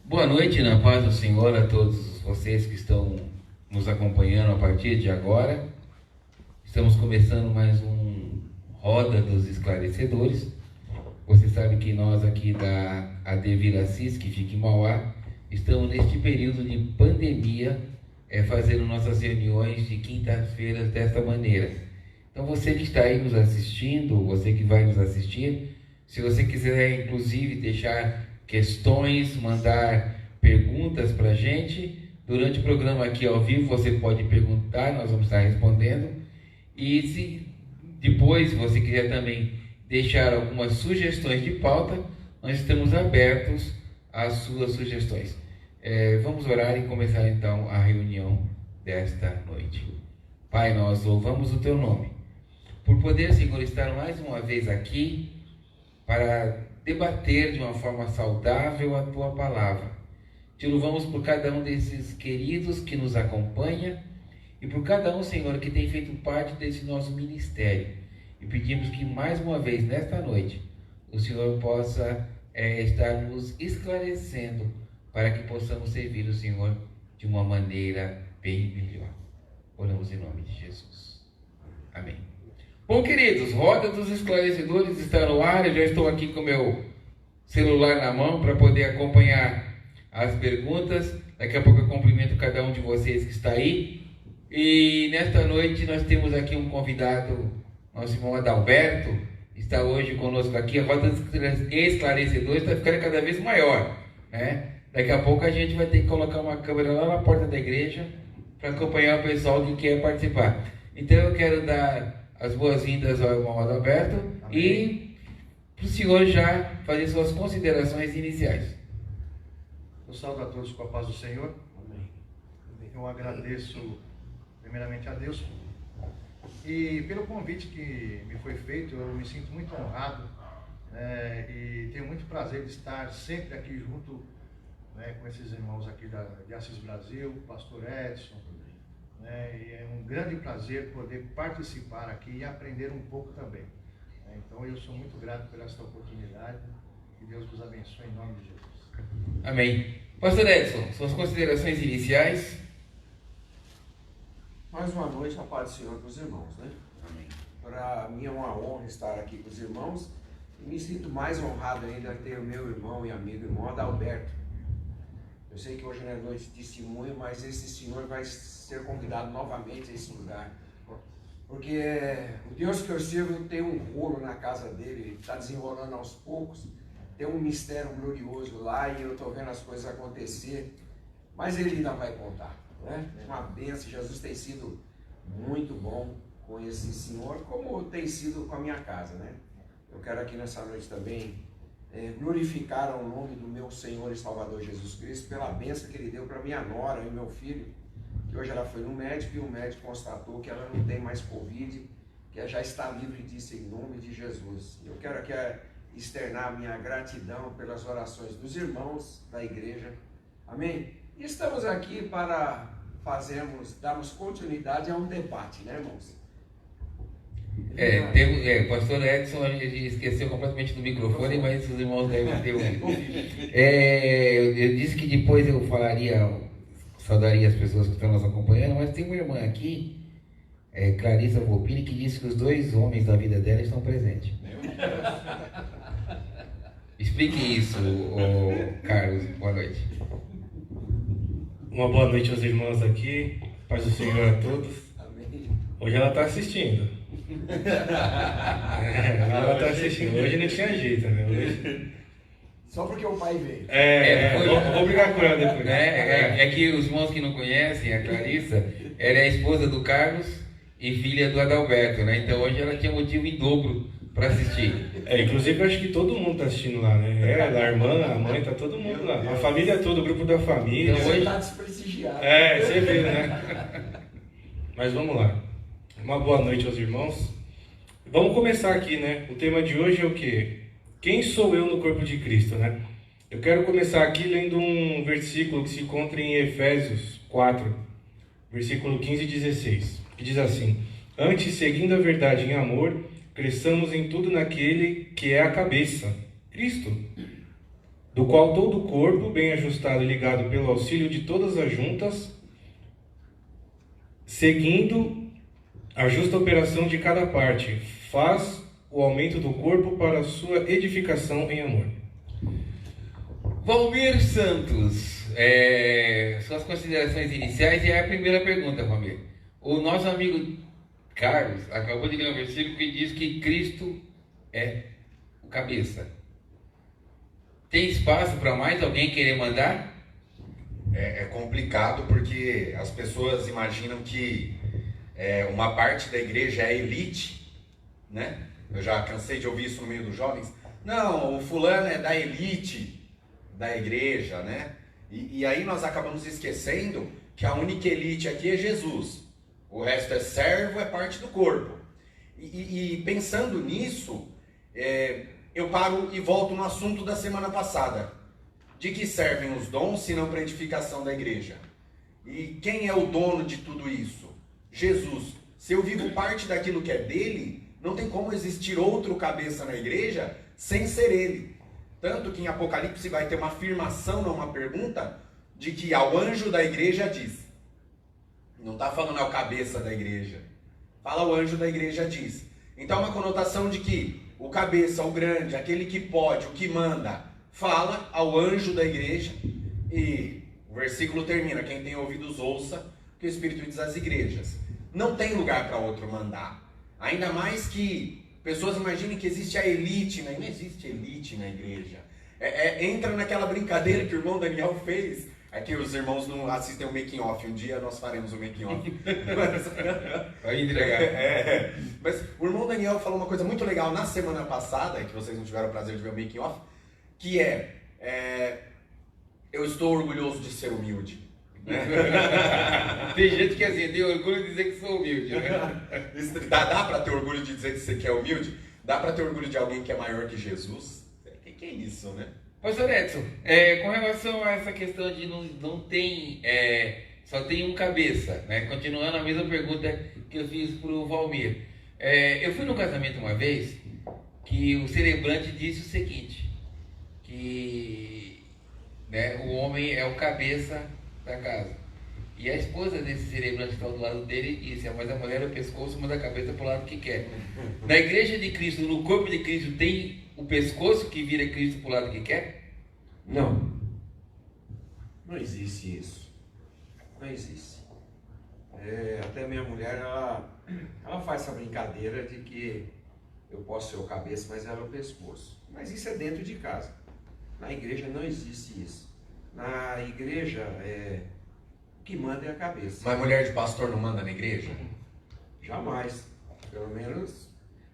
Boa noite, na paz do Senhor, a todos vocês que estão nos acompanhando a partir de agora. Estamos começando mais um Roda dos Esclarecedores. Você sabe que nós aqui da AD Viracis, que fica em Mauá, estamos neste período de pandemia, fazendo nossas reuniões de quinta-feiras desta maneira. Então você que está aí nos assistindo, você que vai nos assistir, se você quiser inclusive deixar questões, mandar perguntas para a gente, durante o programa aqui ao vivo você pode perguntar, nós vamos estar respondendo. E se depois você quiser também deixar algumas sugestões de pauta, nós estamos abertos às suas sugestões. Vamos orar e começar então a reunião desta noite. Pai, nós louvamos o Teu nome, por poder, Senhor, estar mais uma vez aqui para debater de uma forma saudável a Tua Palavra. Te louvamos por cada um desses queridos que nos acompanha e por cada um, Senhor, que tem feito parte desse nosso ministério. E pedimos que mais uma vez, nesta noite, o Senhor possa estar nos esclarecendo para que possamos servir o Senhor de uma maneira bem melhor. Oramos em nome de Jesus. Amém. Bom, queridos, Roda dos Esclarecedores está no ar. Eu já estou aqui com o meu celular na mão para poder acompanhar as perguntas. Daqui a pouco eu cumprimento cada um de vocês que está aí. E nesta noite nós temos aqui um convidado, nosso irmão Adalberto, está hoje conosco aqui. A Roda dos Esclarecedores está ficando cada vez maior, né? Daqui a pouco a gente vai ter que colocar uma câmera lá na porta da igreja para acompanhar o pessoal que quer participar. Então eu quero dar as boas-vindas ao irmão Adalberto. Amém. E para o senhor já fazer suas considerações iniciais. Eu saúdo a todos com a paz do Senhor. Amém. Eu agradeço primeiramente a Deus e pelo convite que me foi feito. Eu me sinto muito honrado, e tenho muito prazer de estar sempre aqui junto, com esses irmãos aqui de Assis Brasil, pastor Edson, e é um grande prazer poder participar aqui e aprender um pouco também. Então eu sou muito grato por esta oportunidade. Que Deus vos abençoe em nome de Jesus. Amém. Pastor Edson, suas considerações iniciais. Mais uma noite, a paz do Senhor para os irmãos, né? Amém. Para mim é uma honra estar aqui com os irmãos e me sinto mais honrado ainda ter o meu irmão e amigo, irmão Adalberto. Eu sei que hoje não é noite de testemunho, mas esse senhor vai ser convidado novamente a esse lugar. Porque o Deus que eu sirvo tem um rolo na casa dele, está desenrolando aos poucos, tem um mistério glorioso lá e eu estou vendo as coisas acontecer, mas ele ainda vai contar, né? Uma bênção. Jesus tem sido muito bom com esse senhor, como tem sido com a minha casa, né? Eu quero aqui nessa noite também glorificar o nome do meu Senhor e Salvador Jesus Cristo pela bênção que Ele deu para minha nora e meu filho, que hoje ela foi no médico e o médico constatou que ela não tem mais Covid, que ela já está livre disso em nome de Jesus. Eu quero aqui externar minha gratidão pelas orações dos irmãos da igreja. Amém? E estamos aqui para darmos continuidade a um debate, né, irmãos? O pastor Edson esqueceu completamente do microfone, mas os irmãos devem ter ouvido. Eu disse que depois eu saudaria as pessoas que estão nos acompanhando, mas tem uma irmã aqui, Clarissa Volpini, que disse que os dois homens da vida dela estão presentes. Explique isso, Carlos. Boa noite. Uma boa noite aos irmãos aqui, paz do Senhor a todos. Amém. Hoje ela está assistindo. Ela está assistindo. Hoje não tinha jeito, né? Hoje... Só porque o pai veio. Vou brigar com ela depois. É que os irmãos que não conhecem, a Clarissa, ela é a esposa do Carlos e filha do Adalberto, né? Então hoje ela tinha motivo em dobro para assistir. Inclusive eu acho que todo mundo está assistindo lá, né? Ela, a irmã, a mãe, tá todo mundo lá. A família toda, o grupo da família. Então, Você está desprestigiado. Você viu, né? Mas vamos lá. Uma boa noite aos irmãos. Vamos começar aqui, né? O tema de hoje é o quê? Quem sou eu no corpo de Cristo, né? Eu quero começar aqui lendo um versículo que se encontra em Efésios 4, versículo 15 e 16, que diz assim: Antes, seguindo a verdade em amor, cresçamos em tudo naquele que é a cabeça, Cristo. do qual todo o corpo, bem ajustado e ligado pelo auxílio de todas as juntas, seguindo a justa operação de cada parte, faz o aumento do corpo para a sua edificação em amor. Valmir Santos, suas considerações iniciais, e é a primeira pergunta, Valmir. O nosso amigo Carlos acabou de ler um versículo que diz que Cristo é o cabeça. Tem espaço para mais alguém querer mandar? É complicado porque as pessoas imaginam que uma parte da igreja é elite, né? Eu já cansei de ouvir isso no meio dos jovens. Não, o fulano é da elite da igreja, né? E aí nós acabamos esquecendo que a única elite aqui é Jesus. O resto é servo, é parte do corpo. E pensando nisso, eu paro e volto no assunto da semana passada. De que servem os dons, se não para a edificação da igreja? E quem é o dono de tudo isso? Jesus. Se eu vivo parte daquilo que é dele, não tem como existir outro cabeça na igreja sem ser ele. Tanto que em Apocalipse vai ter uma afirmação, não uma pergunta, de que ao anjo da igreja diz. Não está falando é o cabeça da igreja. Fala o anjo da igreja diz. Então uma conotação de que o cabeça, o grande, aquele que pode, o que manda, fala ao anjo da igreja. E o versículo termina, quem tem ouvidos ouça o que o Espírito diz às igrejas. Não tem lugar para outro mandar. Ainda mais que pessoas imaginem que existe a elite, né? Não existe elite na igreja. Entra naquela brincadeira que o irmão Daniel fez. É que os irmãos não assistem o making off. Um dia nós faremos o making off. Vai entregar. Mas o irmão Daniel falou uma coisa muito legal na semana passada, que vocês não tiveram o prazer de ver o making off, que eu estou orgulhoso de ser humilde. Tem gente que assim, tem orgulho de dizer que sou humilde, né? Dá pra ter orgulho de dizer que você é humilde? Dá pra ter orgulho de alguém que é maior que Jesus? O que é isso, né? Pastor Edson, com relação a essa questão de não tem, só tem um cabeça, né? Continuando a mesma pergunta que eu fiz para o Valmir. Eu fui num casamento uma vez que o celebrante disse o seguinte, que o homem é o cabeça da casa. E a esposa desse celebrante que estava do lado dele disse, mas a mulher é o pescoço, manda a cabeça para o lado que quer. Na igreja de Cristo, no corpo de Cristo, tem o pescoço que vira Cristo para o lado que quer? Não. Não existe isso. Não existe. Até minha mulher, ela faz essa brincadeira de que eu posso ser o cabeça, mas ela é o pescoço. Mas isso é dentro de casa. Na igreja não existe isso. Na igreja, o que manda é a cabeça. Mas mulher de pastor não manda na igreja? Jamais. Pelo menos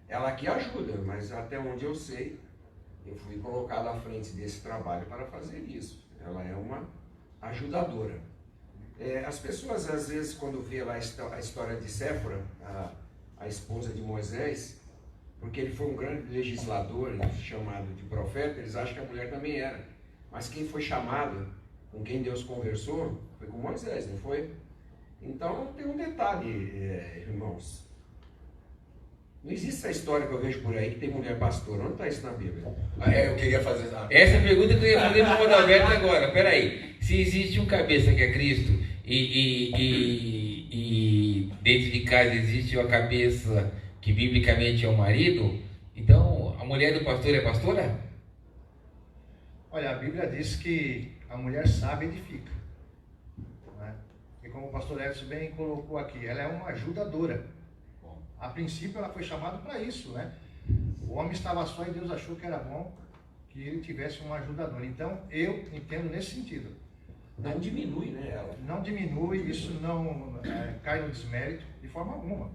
ela aqui ajuda, mas até onde eu sei, eu fui colocado à frente desse trabalho para fazer isso. Ela é uma ajudadora. As pessoas, às vezes, quando vê lá a história de Séfora, a esposa de Moisés, porque ele foi um grande legislador, chamado de profeta, eles acham que a mulher também era. Mas quem foi chamado, com quem Deus conversou, foi com Moisés, não foi? Então tem um detalhe, irmãos. Não existe essa história que eu vejo por aí que tem mulher pastora. Onde está isso na Bíblia? Eu queria fazer... Essa é a pergunta que eu ia fazer para o Adalberto agora. Peraí, se existe um cabeça que é Cristo e dentro de casa existe uma cabeça que biblicamente é o marido, então a mulher do pastor é pastora? Olha, a Bíblia diz que a mulher sábia edifica, né? E como o pastor Edson bem colocou aqui, ela é uma ajudadora. A princípio ela foi chamada para isso, né? O homem estava só e Deus achou que era bom que ele tivesse um ajudador. Então eu entendo nesse sentido. Não diminui, né? Ela. Não diminui, isso não cai no desmérito de forma alguma.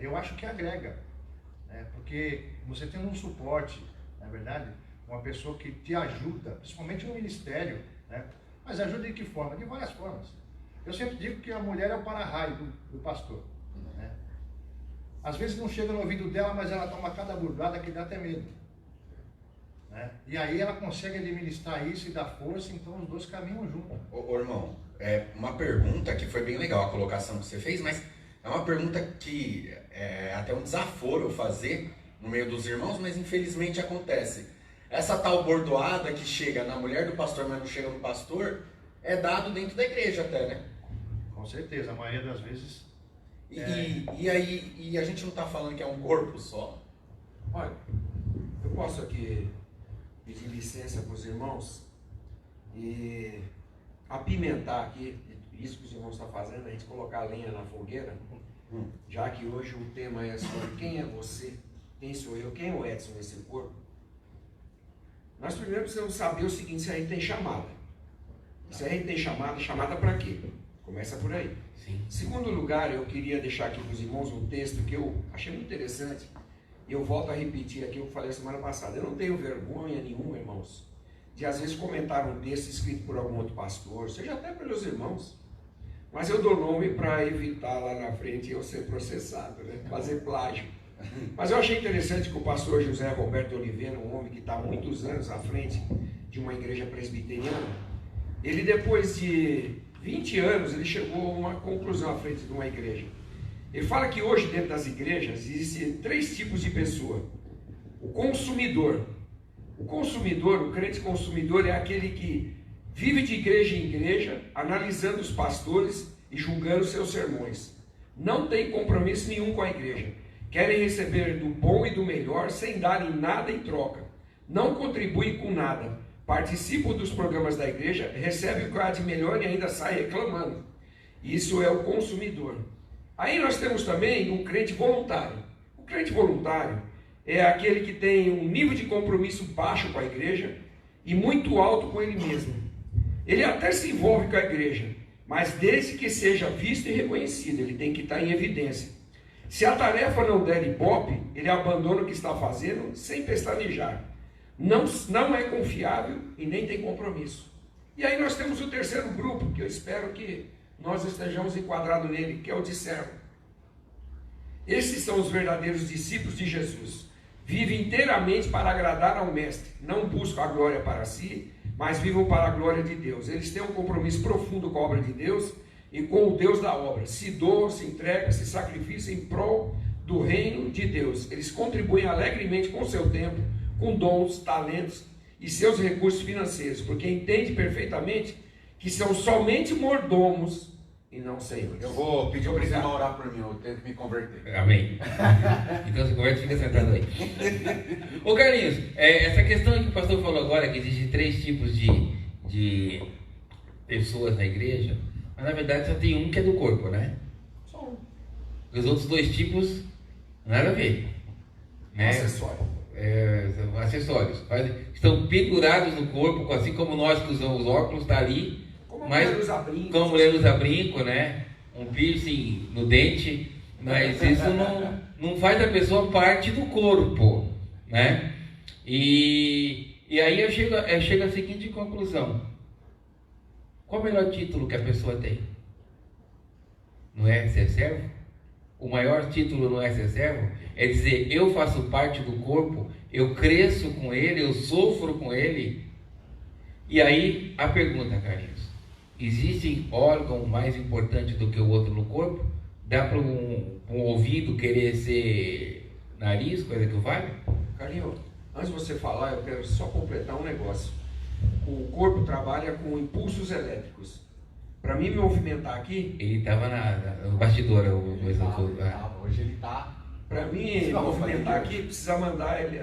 Eu acho que agrega, porque você tem um suporte, na verdade, uma pessoa que te ajuda, principalmente no ministério, né? Mas ajuda de que forma? De várias formas. Eu sempre digo que a mulher é o para-raio do pastor, né? Às vezes não chega no ouvido dela, mas ela toma cada burdada que dá até medo, né? E aí ela consegue administrar isso e dar força, então os dois caminham juntos. Ô irmão, uma pergunta que foi bem legal a colocação que você fez, mas é uma pergunta que é até um desaforo eu fazer no meio dos irmãos, mas infelizmente acontece. essa tal bordoada que chega na mulher do pastor, mas não chega no pastor, é dado dentro da igreja até, né? Com certeza, a maioria das vezes. E a gente não está falando que é um corpo só. Olha, eu posso aqui pedir licença para os irmãos e apimentar aqui isso que os irmãos estão fazendo, a gente colocar a lenha na fogueira, já que hoje o tema é sobre quem é você, quem sou eu, quem é o Edson nesse corpo. Nós primeiro precisamos saber o seguinte, se a gente tem chamada. Se a gente tem chamada, chamada para quê? Começa por aí. Sim. Segundo lugar, eu queria deixar aqui para os irmãos um texto que eu achei muito interessante. E eu volto a repetir aqui o que eu falei a semana passada. Eu não tenho vergonha nenhuma, irmãos, de às vezes comentar um texto escrito por algum outro pastor, seja até pelos irmãos. Mas eu dou nome para evitar lá na frente eu ser processado, né? Fazer plágio. Mas eu achei interessante que o pastor José Roberto de Oliveira, um homem que está há muitos anos à frente de uma igreja presbiteriana, ele depois de 20 anos, ele chegou a uma conclusão à frente de uma igreja. Ele fala que hoje dentro das igrejas existem 3 tipos de pessoa. O consumidor. O consumidor, o crente consumidor é aquele que vive de igreja em igreja, analisando os pastores e julgando seus sermões. Não tem compromisso nenhum com a igreja. Querem receber do bom e do melhor sem darem nada em troca. Não contribuem com nada. Participam dos programas da igreja, recebem o que há de melhor e ainda saem reclamando. Isso é o consumidor. Aí nós temos também um crente voluntário. O crente voluntário é aquele que tem um nível de compromisso baixo com a igreja e muito alto com ele mesmo. Ele até se envolve com a igreja, mas desde que seja visto e reconhecido, ele tem que estar em evidência. Se a tarefa não der ibope, ele abandona o que está fazendo sem pestanejar. Não é confiável e nem tem compromisso. E aí nós temos o terceiro grupo, que eu espero que nós estejamos enquadrados nele, que é o de servo. Esses são os verdadeiros discípulos de Jesus. Vivem inteiramente para agradar ao Mestre. Não buscam a glória para si, mas vivem para a glória de Deus. Eles têm um compromisso profundo com a obra de Deus e com o Deus da obra. Se doam, se entregam, se sacrificam em prol do reino de Deus. Eles contribuem alegremente com o seu tempo, com dons, talentos e seus recursos financeiros, porque entendem perfeitamente que são somente mordomos e não senhores. Eu vou pedir para você orar por mim, eu tenho que me converter. Amém. Então se converte, fica sentado aí. Ô Carlinhos, essa questão que o pastor falou agora, que existem 3 tipos de pessoas na igreja, mas na verdade só tem um que é do corpo, né? Só um. Os outros 2 tipos, nada a ver. Né? Acessório. São acessórios. Estão pendurados no corpo, assim como nós que usamos óculos, está ali. Como a Mas, mulher usa brinco. como a mulher usa brinco, né? Um piercing no dente, mas isso não faz da pessoa parte do corpo, né? E aí eu chego à seguinte conclusão: qual o melhor título que a pessoa tem? Não é ser servo? O maior título não é ser servo? É dizer, eu faço parte do corpo, eu cresço com ele, eu sofro com ele. E aí a pergunta, Carlinhos: existe órgão mais importante do que o outro no corpo? Dá para um ouvido querer ser nariz, coisa que vale? Carlinhos, antes de você falar, eu quero só completar um negócio. O corpo trabalha com impulsos elétricos. Para mim me movimentar aqui, Ele estava no bastidor. Hoje ele está. para mim movimentar aqui, precisa mandar ele,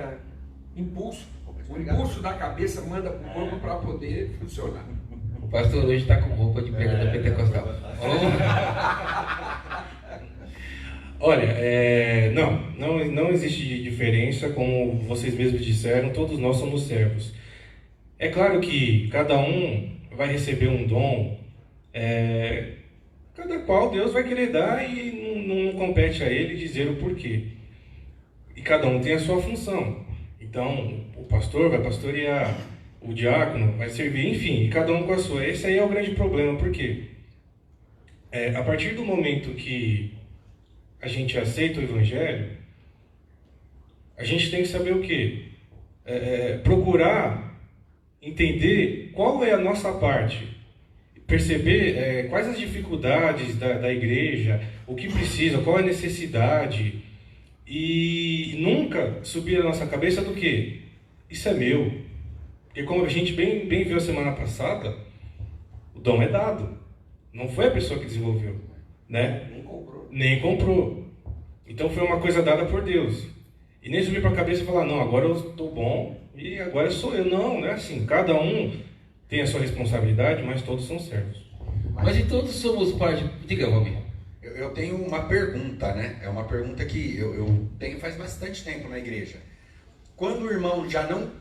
impulso. O impulso da cabeça manda para o corpo para poder funcionar. O pastor hoje está com roupa de pregador pentecostal. Olha, não existe diferença, como vocês mesmos disseram, todos nós somos servos. É claro que cada um vai receber um dom, cada qual Deus vai querer dar e não compete a ele dizer o porquê. E cada um tem a sua função. Então, o pastor vai pastorear, o diácono vai servir, enfim, cada um com a sua. Esse aí é o grande problema, porque a partir do momento que a gente aceita o Evangelho, a gente tem que saber o quê? Procurar entender qual é a nossa parte, perceber quais as dificuldades da igreja, o que precisa, qual é a necessidade, e nunca subir a nossa cabeça do quê? Isso é meu, Porque como a gente bem viu semana passada, o dom é dado. Não foi a pessoa que desenvolveu, né? Nem comprou. Então foi uma coisa dada por Deus. E nem subir para a cabeça e falar, não, agora eu estou bom e agora sou eu. Não é assim. Cada um tem a sua responsabilidade, mas todos são servos. Mas e todos somos parte... Diga, Valmir. Eu tenho uma pergunta, né? É uma pergunta que eu tenho faz bastante tempo na igreja. Quando o irmão já não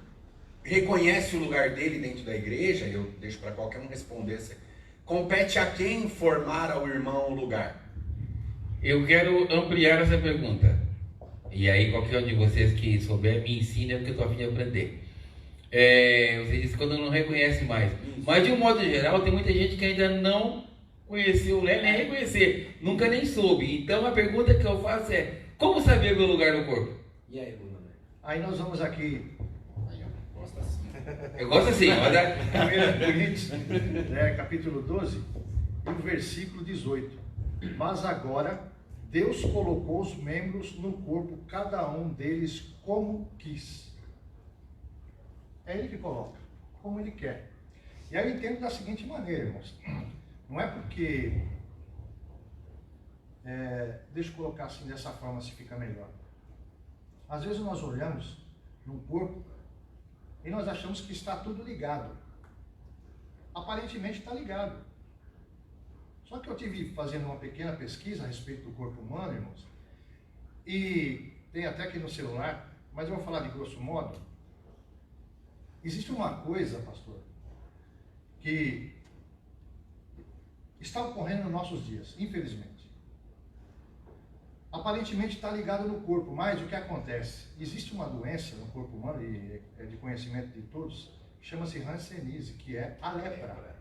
reconhece o lugar dele dentro da igreja, eu deixo para qualquer um responder, compete a quem informar ao irmão o lugar? Eu quero ampliar essa pergunta. E aí qualquer um de vocês que souber me ensina, porque eu estou a fim de aprender. Você disse quando não reconhece mais. Mas de um modo geral, tem muita gente que ainda não conheceu, nem reconhecer, nunca nem soube. Então a pergunta que eu faço é: como saber meu lugar no corpo? E aí, Bruno? Aí nós vamos aqui. Gosta assim. Eu gosto assim, olha. 1 Coríntios, capítulo 12, e o versículo 18. Mas agora Deus colocou os membros no corpo, cada um deles como quis. É Ele que coloca, como Ele quer. E aí eu entendo da seguinte maneira, irmãos. Não é porque... deixa eu colocar assim, dessa forma, se fica melhor. Às vezes nós olhamos no corpo e nós achamos que está tudo ligado. Aparentemente está ligado. Só que eu tive fazendo uma pequena pesquisa a respeito do corpo humano, irmãos, e tem até aqui no celular, mas eu vou falar de grosso modo. Existe uma coisa, pastor, que está ocorrendo nos nossos dias, infelizmente. Aparentemente está ligado no corpo, mas o que acontece? Existe uma doença no corpo humano, e é de conhecimento de todos, que chama-se hanseníase, que é a lepra.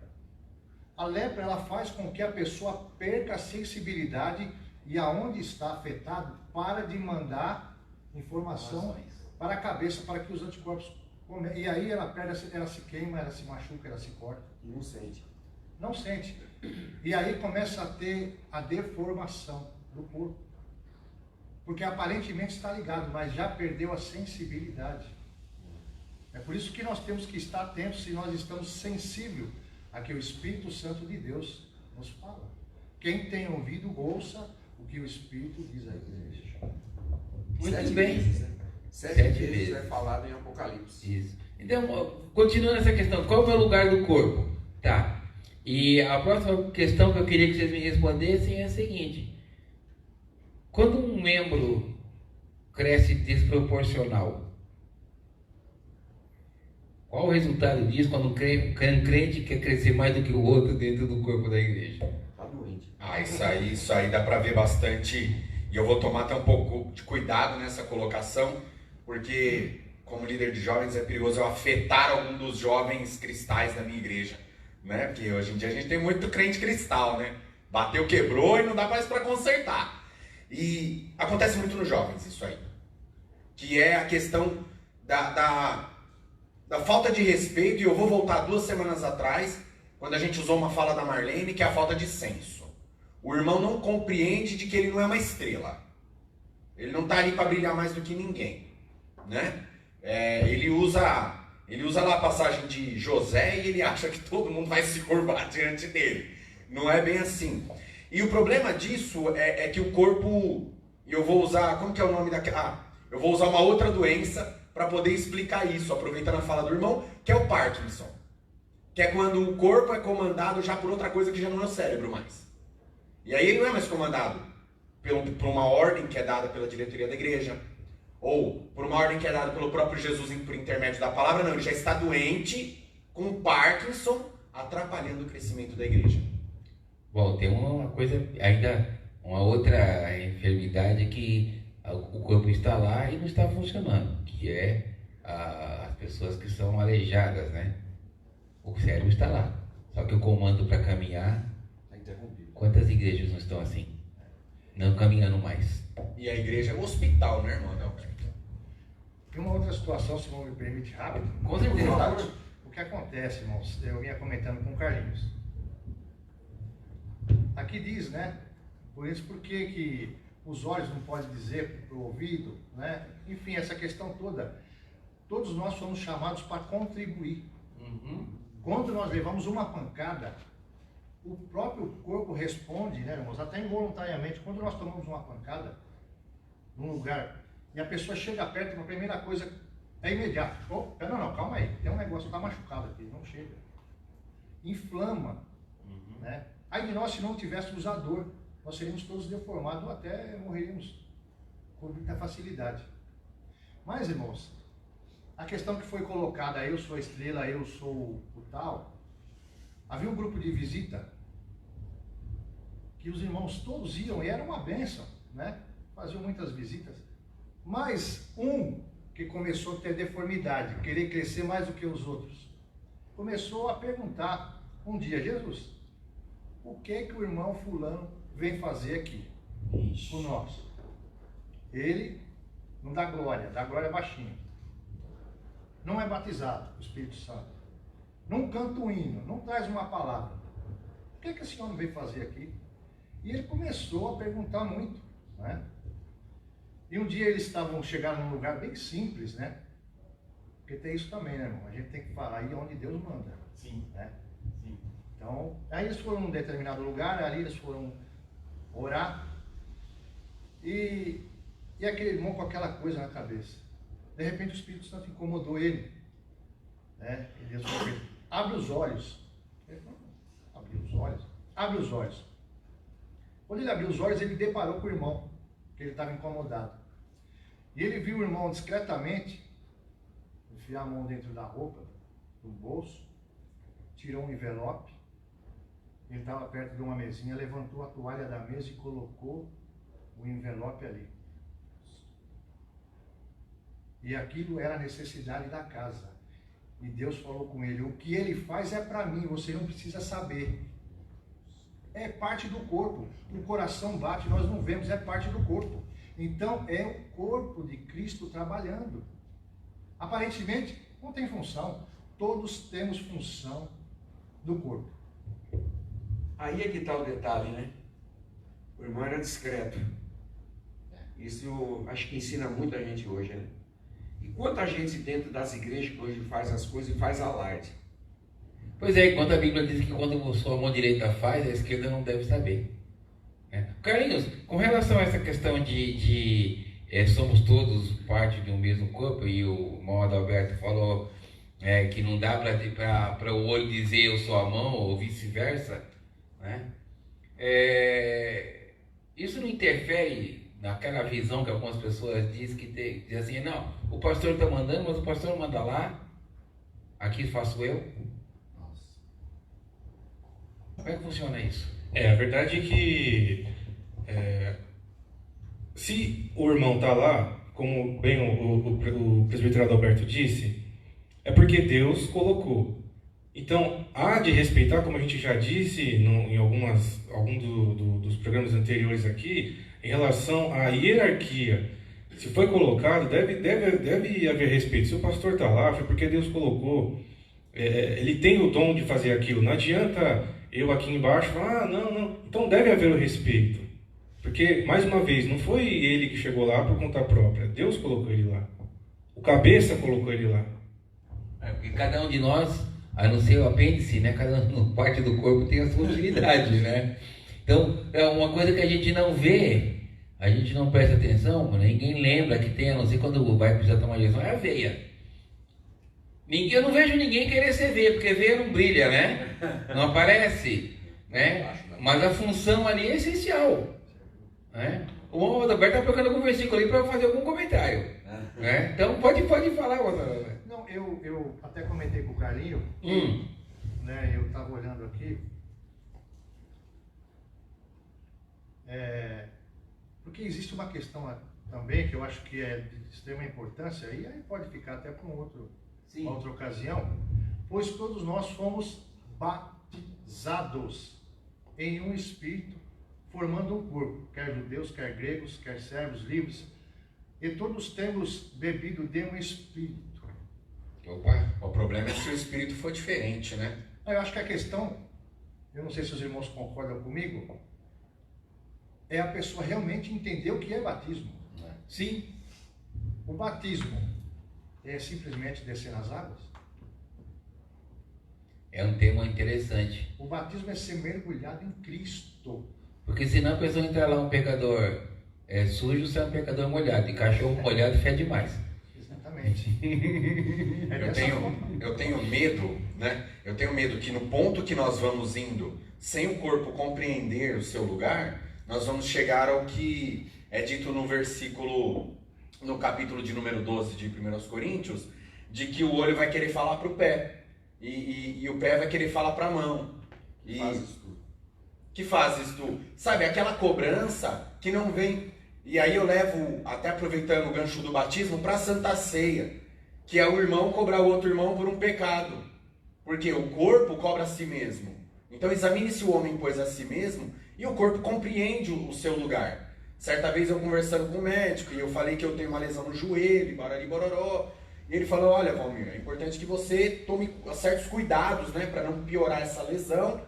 A lepra, ela faz com que a pessoa perca a sensibilidade e aonde está afetado, para de mandar informação para a cabeça, para que os anticorpos comecem. E aí ela perde, ela se queima, ela se machuca, ela se corta. E não sente. Não sente. E aí começa a ter a deformação do corpo. Porque aparentemente está ligado, mas já perdeu a sensibilidade. É por isso que nós temos que estar atentos se nós estamos sensíveis a que o Espírito Santo de Deus nos fala. Quem tem ouvido, ouça o que o Espírito diz à igreja. Muito 7 bem. vezes, né? 7 vezes é falado em Apocalipse. Isso. Então, continuando essa questão, qual é o meu lugar do corpo? Tá. E a próxima questão que eu queria que vocês me respondessem é a seguinte: quando um membro cresce desproporcional, qual o resultado disso quando um crente quer crescer mais do que o outro dentro do corpo da igreja? Tá doente. Isso aí dá para ver bastante, e eu vou tomar até um pouco de cuidado nessa colocação, porque como líder de jovens é perigoso eu afetar algum dos jovens cristais da minha igreja, né? Porque hoje em dia a gente tem muito crente cristal, né? Bateu, quebrou e não dá mais para consertar. E acontece muito nos jovens isso aí, que é a questão da falta de respeito. E eu vou voltar 2 semanas atrás, quando a gente usou uma fala da Marlene, que é a falta de senso. O irmão não compreende de que ele não é uma estrela. Ele não está ali para brilhar mais do que ninguém, né? Ele usa lá a passagem de José e ele acha que todo mundo vai se curvar diante dele. Não é bem assim. E o problema disso é que o corpo... E eu vou usar... Como que é o nome daquela... eu vou usar uma outra doença para poder explicar isso, aproveitando a fala do irmão, que é o Parkinson. Que é quando o corpo é comandado já por outra coisa que já não é o cérebro mais. E aí ele não é mais comandado por uma ordem que é dada pela diretoria da igreja, ou por uma ordem que é dada pelo próprio Jesus por intermédio da palavra. Não, ele já está doente com Parkinson, atrapalhando o crescimento da igreja. Bom, tem uma coisa ainda, uma outra enfermidade que o corpo está lá e não está funcionando, que é as pessoas que são aleijadas, né? O cérebro está lá, só que o comando para caminhar, Está interrompido. quantas igrejas não estão assim? Não caminhando mais. E a igreja é o hospital, né, irmão? E uma outra situação, se não me permite rápido. Com certeza. O que acontece, irmãos, eu vinha comentando com o Carlinhos. Aqui diz, né? Por isso, por que os olhos não podem dizer para o ouvido, né? Enfim, essa questão toda. todos nós somos chamados para contribuir. Uhum. Quando nós levamos uma pancada, o próprio corpo responde, né, irmãos? Até involuntariamente, quando nós tomamos uma pancada num lugar e a pessoa chega perto, a primeira coisa é imediata. Oh, não, calma aí, tem um negócio, está machucado aqui, não chega. Inflama, né? Aí de nós, se não tivéssemos a dor, nós seríamos todos deformados ou até morreríamos com muita facilidade. Mas, irmãos, a questão que foi colocada, eu sou a estrela, eu sou o tal, havia um grupo de visita que os irmãos todos iam e era uma bênção, né? Faziam muitas visitas. Mas um que começou a ter deformidade, querer crescer mais do que os outros, começou a perguntar um dia: Jesus, o que que o irmão fulano vem fazer aqui com nós? Ele não dá glória baixinho. Não é batizado com o Espírito Santo. Não canta um hino, não traz uma palavra. O que que esse homem veio fazer aqui? E ele começou a perguntar muito, né? E um dia eles chegaram num lugar bem simples, né? Porque tem isso também, né, irmão? A gente tem que falar aí onde Deus manda. Sim. Né? Sim. Então, aí eles foram num determinado lugar, ali eles foram orar. E aquele irmão com aquela coisa na cabeça. De repente o Espírito Santo incomodou ele. Né? E Deus falou: abre os olhos. Ele falou: abre os olhos? Abre os olhos. Quando ele abriu os olhos, ele deparou com o irmão, que ele estava incomodado. E ele viu o irmão discretamente enfiar a mão dentro da roupa, do bolso, tirou um envelope. Ele estava perto de uma mesinha, levantou a toalha da mesa e colocou o envelope ali. E aquilo era a necessidade da casa. E Deus falou com ele: o que ele faz é para mim, você não precisa saber. É parte do corpo. O coração bate, nós não vemos, é parte do corpo. Então é o corpo de Cristo trabalhando. Aparentemente não tem função. Todos temos função do corpo. Aí é que está o detalhe, né? O irmão era discreto. Isso acho que ensina muita gente hoje, né? E quanta gente dentro das igrejas que hoje faz as coisas e faz alarde. Pois é, enquanto a Bíblia diz que quando a sua mão direita faz, a esquerda não deve saber. Né? Carlinhos, com relação a essa questão de somos todos parte de um mesmo corpo, e o irmão Adalberto falou que não dá para o olho dizer eu sou a mão, ou vice-versa, né? Isso não interfere naquela visão que algumas pessoas dizem assim: não, o pastor está mandando, mas o pastor não manda lá, aqui faço eu. Como é que funciona isso? A verdade é que se o irmão está lá, como bem o presbítero Adalberto disse, é porque Deus colocou. Então, há de respeitar, como a gente já disse em algum dos programas anteriores aqui, em relação à hierarquia. Se foi colocado, deve haver respeito. Se o pastor está lá, foi porque Deus colocou. Ele tem o dom de fazer aquilo. Não adianta eu aqui embaixo falar: não. Então deve haver o respeito. Porque, mais uma vez, não foi ele que chegou lá por conta própria. Deus colocou ele lá. O cabeça colocou ele lá. Porque cada um de nós, a não ser o apêndice, né? Cada parte do corpo tem a sua utilidade, né? Então, é uma coisa que a gente não vê, a gente não presta atenção, ninguém lembra que tem, a não ser quando vai precisar tomar injeção, é a veia. Eu não vejo ninguém querer ser veia, porque veia não brilha, né? Não aparece, né? Mas a função ali é essencial, né? O irmão Adalberto está procurando algum versículo ali para fazer algum comentário, né? Então pode falar, Adalberto. Não, eu até comentei com o Carlinho, né? Eu estava olhando aqui, porque existe uma questão também que eu acho que é de extrema importância, e aí pode ficar até para uma outra ocasião, pois todos nós fomos batizados em um espírito, formando um corpo, quer judeus, quer gregos, quer servos, livres, e todos temos bebido de um espírito. Opa, o problema é se o espírito for diferente, né? Eu acho que a questão, eu não sei se os irmãos concordam comigo, é a pessoa realmente entender o que é batismo. Sim. O batismo, é simplesmente descer nas águas? É um tema interessante. O batismo é ser mergulhado em Cristo. Porque senão a pessoa entra lá um pecador sujo, você é um pecador molhado. E cachorro molhado fede mais. Exatamente. Eu tenho medo, né? Eu tenho medo que no ponto que nós vamos indo, sem o corpo compreender o seu lugar, nós vamos chegar ao que é dito no versículo, no capítulo de número 12 de 1 Coríntios, de que o olho vai querer falar para o pé. E o pé vai querer falar para a mão. Que fazes tu? Sabe, aquela cobrança que não vem. E aí eu levo, até aproveitando o gancho do batismo, para a Santa Ceia, que é o irmão cobrar o outro irmão por um pecado. Porque o corpo cobra a si mesmo. Então examine se o homem pôs a si mesmo e o corpo compreende o seu lugar. Certa vez eu conversando com o médico e eu falei que eu tenho uma lesão no joelho, barari bororó. E ele falou, olha, Valmir, é importante que você tome certos cuidados, né, para não piorar essa lesão.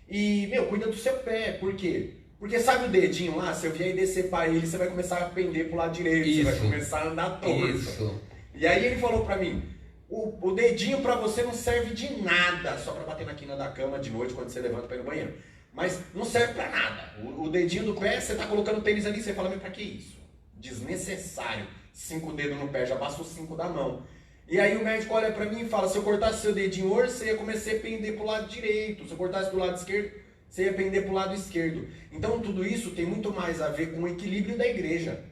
E, cuida do seu pé. Por quê? Porque sabe o dedinho lá? Se eu vier e decepar ele, você vai começar a pender pro lado direito. Isso. Você vai começar a andar torto. Isso. E aí ele falou pra mim, o dedinho pra você não serve de nada, só pra bater na quina da cama de noite quando você levanta pra ir no banheiro. Mas não serve pra nada. O dedinho do pé, você tá colocando o tênis ali, você fala, pra que isso? Desnecessário. 5 dedos no pé, já basta os 5 da mão. E aí o médico olha pra mim e fala, se eu cortasse seu dedinho hoje, você ia começar a pender pro lado direito. Se eu cortasse do lado esquerdo, você ia pender pro lado esquerdo. Então tudo isso tem muito mais a ver com o equilíbrio da igreja.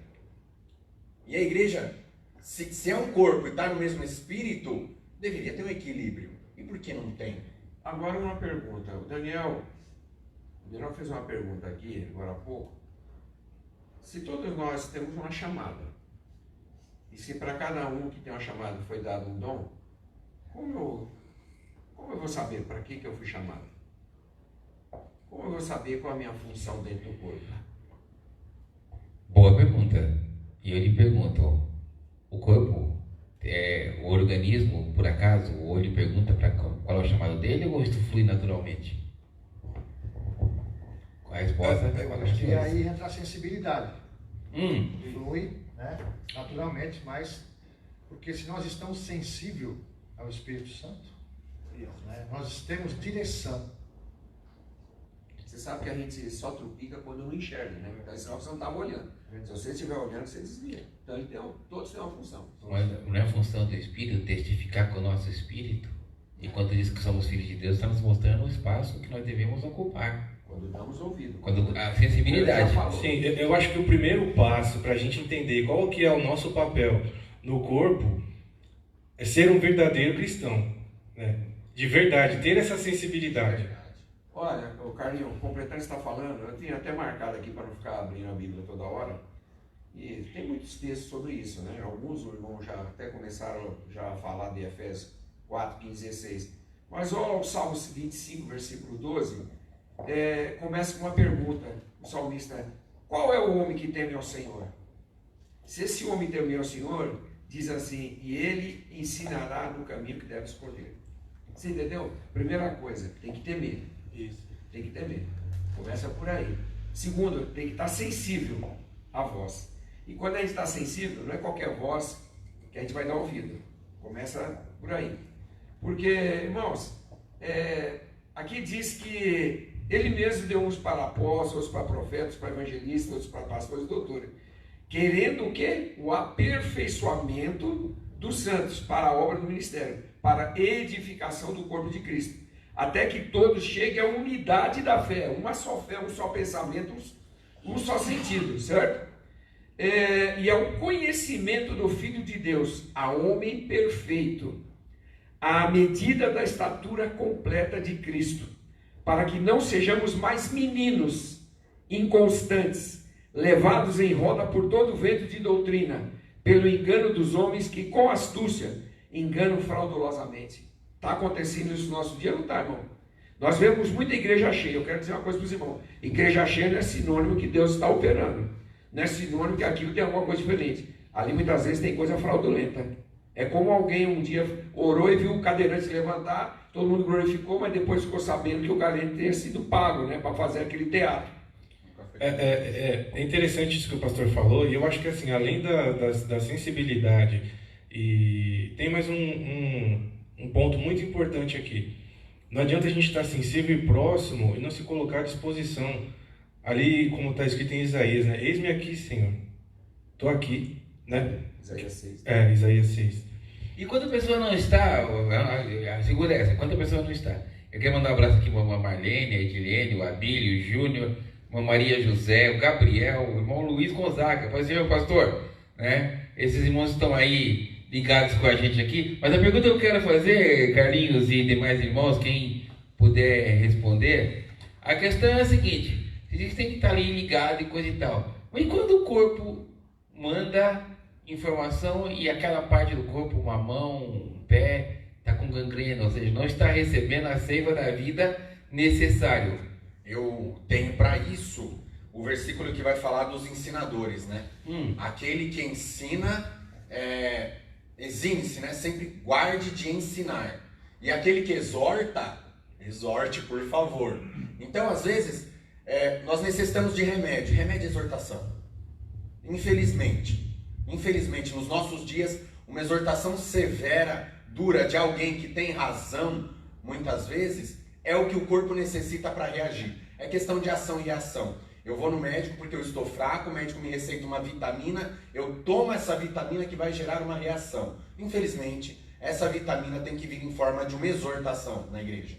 E a igreja, se é um corpo e está no mesmo espírito, deveria ter um equilíbrio. E por que não tem? Agora uma pergunta. O Daniel fez uma pergunta aqui, agora há pouco. Se todos nós temos uma chamada, e se para cada um que tem uma chamada foi dado um dom, como eu vou saber para que eu fui chamado? Como eu vou saber qual é a minha função dentro do corpo? Boa pergunta. E eu lhe pergunto, o corpo, o organismo, por acaso, o olho pergunta qual é o chamado dele ou isso flui naturalmente? A resposta é qual é. E aí entra a sensibilidade. Flui, né, naturalmente, mas porque se nós estamos sensíveis ao Espírito Santo, né, nós temos direção. Você sabe que a gente só trupica quando não enxerga, né? Porque senão você não estava olhando. Se você estiver olhando, você desvia. Então, todos têm uma função. Mas não é função do Espírito testificar com o nosso Espírito? E quando diz que somos filhos de Deus, está nos mostrando o espaço que nós devemos ocupar. Quando damos ouvido. Quando a sensibilidade. Sim, eu acho que o primeiro passo para a gente entender qual que é o nosso papel no corpo é ser um verdadeiro cristão, né? De verdade, ter essa sensibilidade. Olha, o Carlinhos, completando o que você está falando, eu tinha até marcado aqui para não ficar abrindo a Bíblia toda hora, e tem muitos textos sobre isso, né? Alguns irmãos já até começaram a falar de Efésios 4, 15, 16. Mas olha o Salmo 25, versículo 12, começa com uma pergunta, o salmista, qual é o homem que teme ao Senhor? Se esse homem teme ao Senhor, diz assim, e ele ensinará no caminho que deve escolher. Você entendeu? Primeira coisa, tem que temer. Isso. Tem que temer. Começa por aí. Segundo, tem que estar sensível à voz. E quando a gente está sensível, não é qualquer voz que a gente vai dar ouvido. Começa por aí. Porque, irmãos, aqui diz que ele mesmo deu uns para apóstolos, para profetas, para evangelistas, outros para pastores e doutores. Querendo o quê? O aperfeiçoamento dos santos para a obra do ministério, para a edificação do corpo de Cristo. Até que todos cheguem à unidade da fé, uma só fé, um só pensamento, um só sentido, certo? E ao conhecimento do Filho de Deus, a homem perfeito, à medida da estatura completa de Cristo, para que não sejamos mais meninos, inconstantes, levados em roda por todo vento de doutrina, pelo engano dos homens que com astúcia enganam fraudulosamente. Está acontecendo isso no nosso dia, não está, irmão? Nós vemos muita igreja cheia. Eu quero dizer uma coisa para os irmãos. Igreja cheia não é sinônimo que Deus está operando. Não é sinônimo que aquilo tem alguma coisa diferente. Ali muitas vezes tem coisa fraudulenta. É como alguém um dia orou e viu o cadeirante se levantar, todo mundo glorificou, mas depois ficou sabendo que o cadeirante tinha sido pago, né, para fazer aquele teatro. É interessante isso que o pastor falou, e eu acho que assim, além da sensibilidade E tem mais um ponto muito importante aqui. Não adianta a gente estar sensível e próximo e não se colocar à disposição. Ali, como está escrito em Isaías, né? Eis-me aqui, Senhor. Estou aqui, né? Isaías 6. Isaías 6. E quando a pessoa não está, segura essa, quando a pessoa não está. Eu quero mandar um abraço aqui para a Marlene, a Edilene, o Abílio, o Júnior, a Maria José, o Gabriel, o irmão Luiz Gonzaga. Pode ser, meu pastor, né? Esses irmãos estão aí ligados com a gente aqui. Mas a pergunta que eu quero fazer, Carlinhos e demais irmãos, quem puder responder, a questão é a seguinte: a gente tem que estar ali ligado e coisa e tal. Mas quando o corpo manda informação e aquela parte do corpo, uma mão, um pé, está com gangrena, ou seja, não está recebendo a seiva da vida necessário? Eu tenho para isso o versículo que vai falar dos ensinadores, né? Aquele que ensina, exime-se, né? Sempre guarde de ensinar. E aquele que exorta, exorte por favor. Então, às vezes, nós necessitamos de remédio. Remédio é exortação. Infelizmente, nos nossos dias, uma exortação severa, dura, de alguém que tem razão, muitas vezes, é o que o corpo necessita para reagir. É questão de ação e reação. Eu vou no médico porque eu estou fraco, o médico me receita uma vitamina, eu tomo essa vitamina que vai gerar uma reação. Infelizmente, essa vitamina tem que vir em forma de uma exortação na igreja.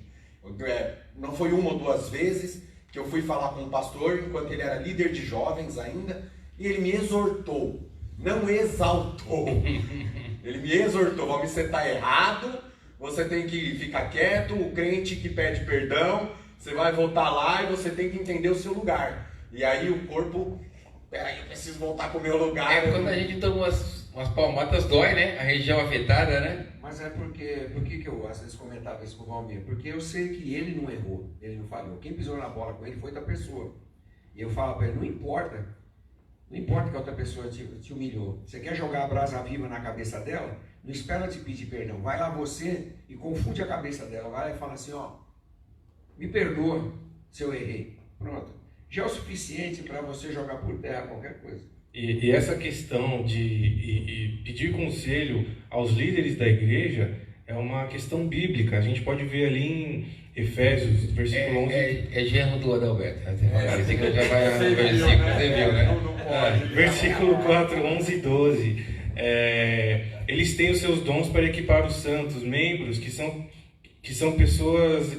Não foi uma ou duas vezes que eu fui falar com um pastor, enquanto ele era líder de jovens ainda, e ele me exortou, não exaltou. Ele me exortou: você está errado, você tem que ficar quieto, o crente que pede perdão, você vai voltar lá e você tem que entender o seu lugar. E aí o corpo, peraí, eu preciso voltar para o meu lugar. Quando a gente toma umas palmadas dói, né? A região afetada, né? Mas por que eu às vezes comentava isso com o Valmir? Porque eu sei que ele não errou, ele não falhou. Quem pisou na bola com ele foi outra pessoa. E eu falo para ele: não importa que a outra pessoa te humilhou. Você quer jogar a brasa viva na cabeça dela? Não espera te pedir perdão. Vai lá você e confunde a cabeça dela. Vai lá e fala assim: me perdoa se eu errei. Pronto. Já é o suficiente para você jogar por terra qualquer coisa. E essa questão de pedir conselho aos líderes da igreja é uma questão bíblica. A gente pode ver ali em Efésios, versículo 11. É genro do Adalberto. Esse aqui já vai no versículo, você viu, né? Não pode. Versículo 4, 11 e 12. Eles têm os seus dons para equipar os santos, membros que são pessoas,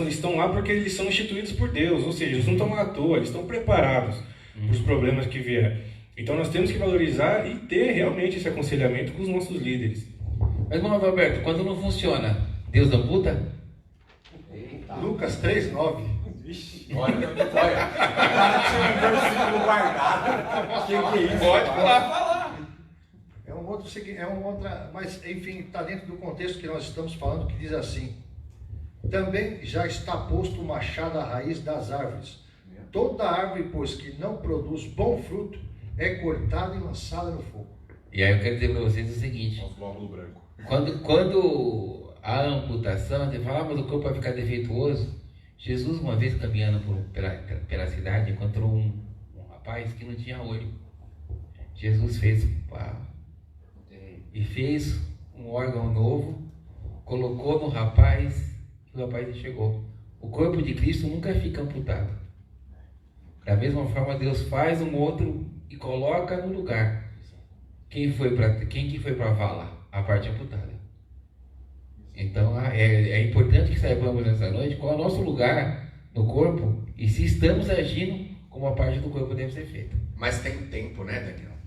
estão lá porque eles são instituídos por Deus, ou seja, eles não estão lá à toa, eles estão preparados para os problemas que vierem. Então nós temos que valorizar e ter realmente esse aconselhamento com os nossos líderes. Mas, irmão Adalberto, quando não funciona, Deus amputa? Lucas 3:9. Olha, o cara tinha um versículo guardado. Que é isso? Pode falar. É um outra, mas enfim, está dentro do contexto que nós estamos falando, que diz assim: também já está posto o machado à raiz das árvores. Toda árvore, pois, que não produz bom fruto, é cortada e lançada no fogo. E aí eu quero dizer para vocês o seguinte: Os glóbulos brancos. quando a amputação, você fala, mas o corpo vai ficar defeituoso. Jesus, uma vez caminhando pela cidade, encontrou um rapaz que não tinha olho. Jesus fez e fez um órgão novo, colocou no rapaz e o rapaz enxergou. O corpo de Cristo nunca fica amputado. Da mesma forma, Deus faz um outro e coloca no lugar. Quem que foi para a vala? A parte amputada. Então é importante que saibamos nessa noite qual é o nosso lugar no corpo e se estamos agindo como a parte do corpo deve ser feita. Mas tem tempo, né, Daniel?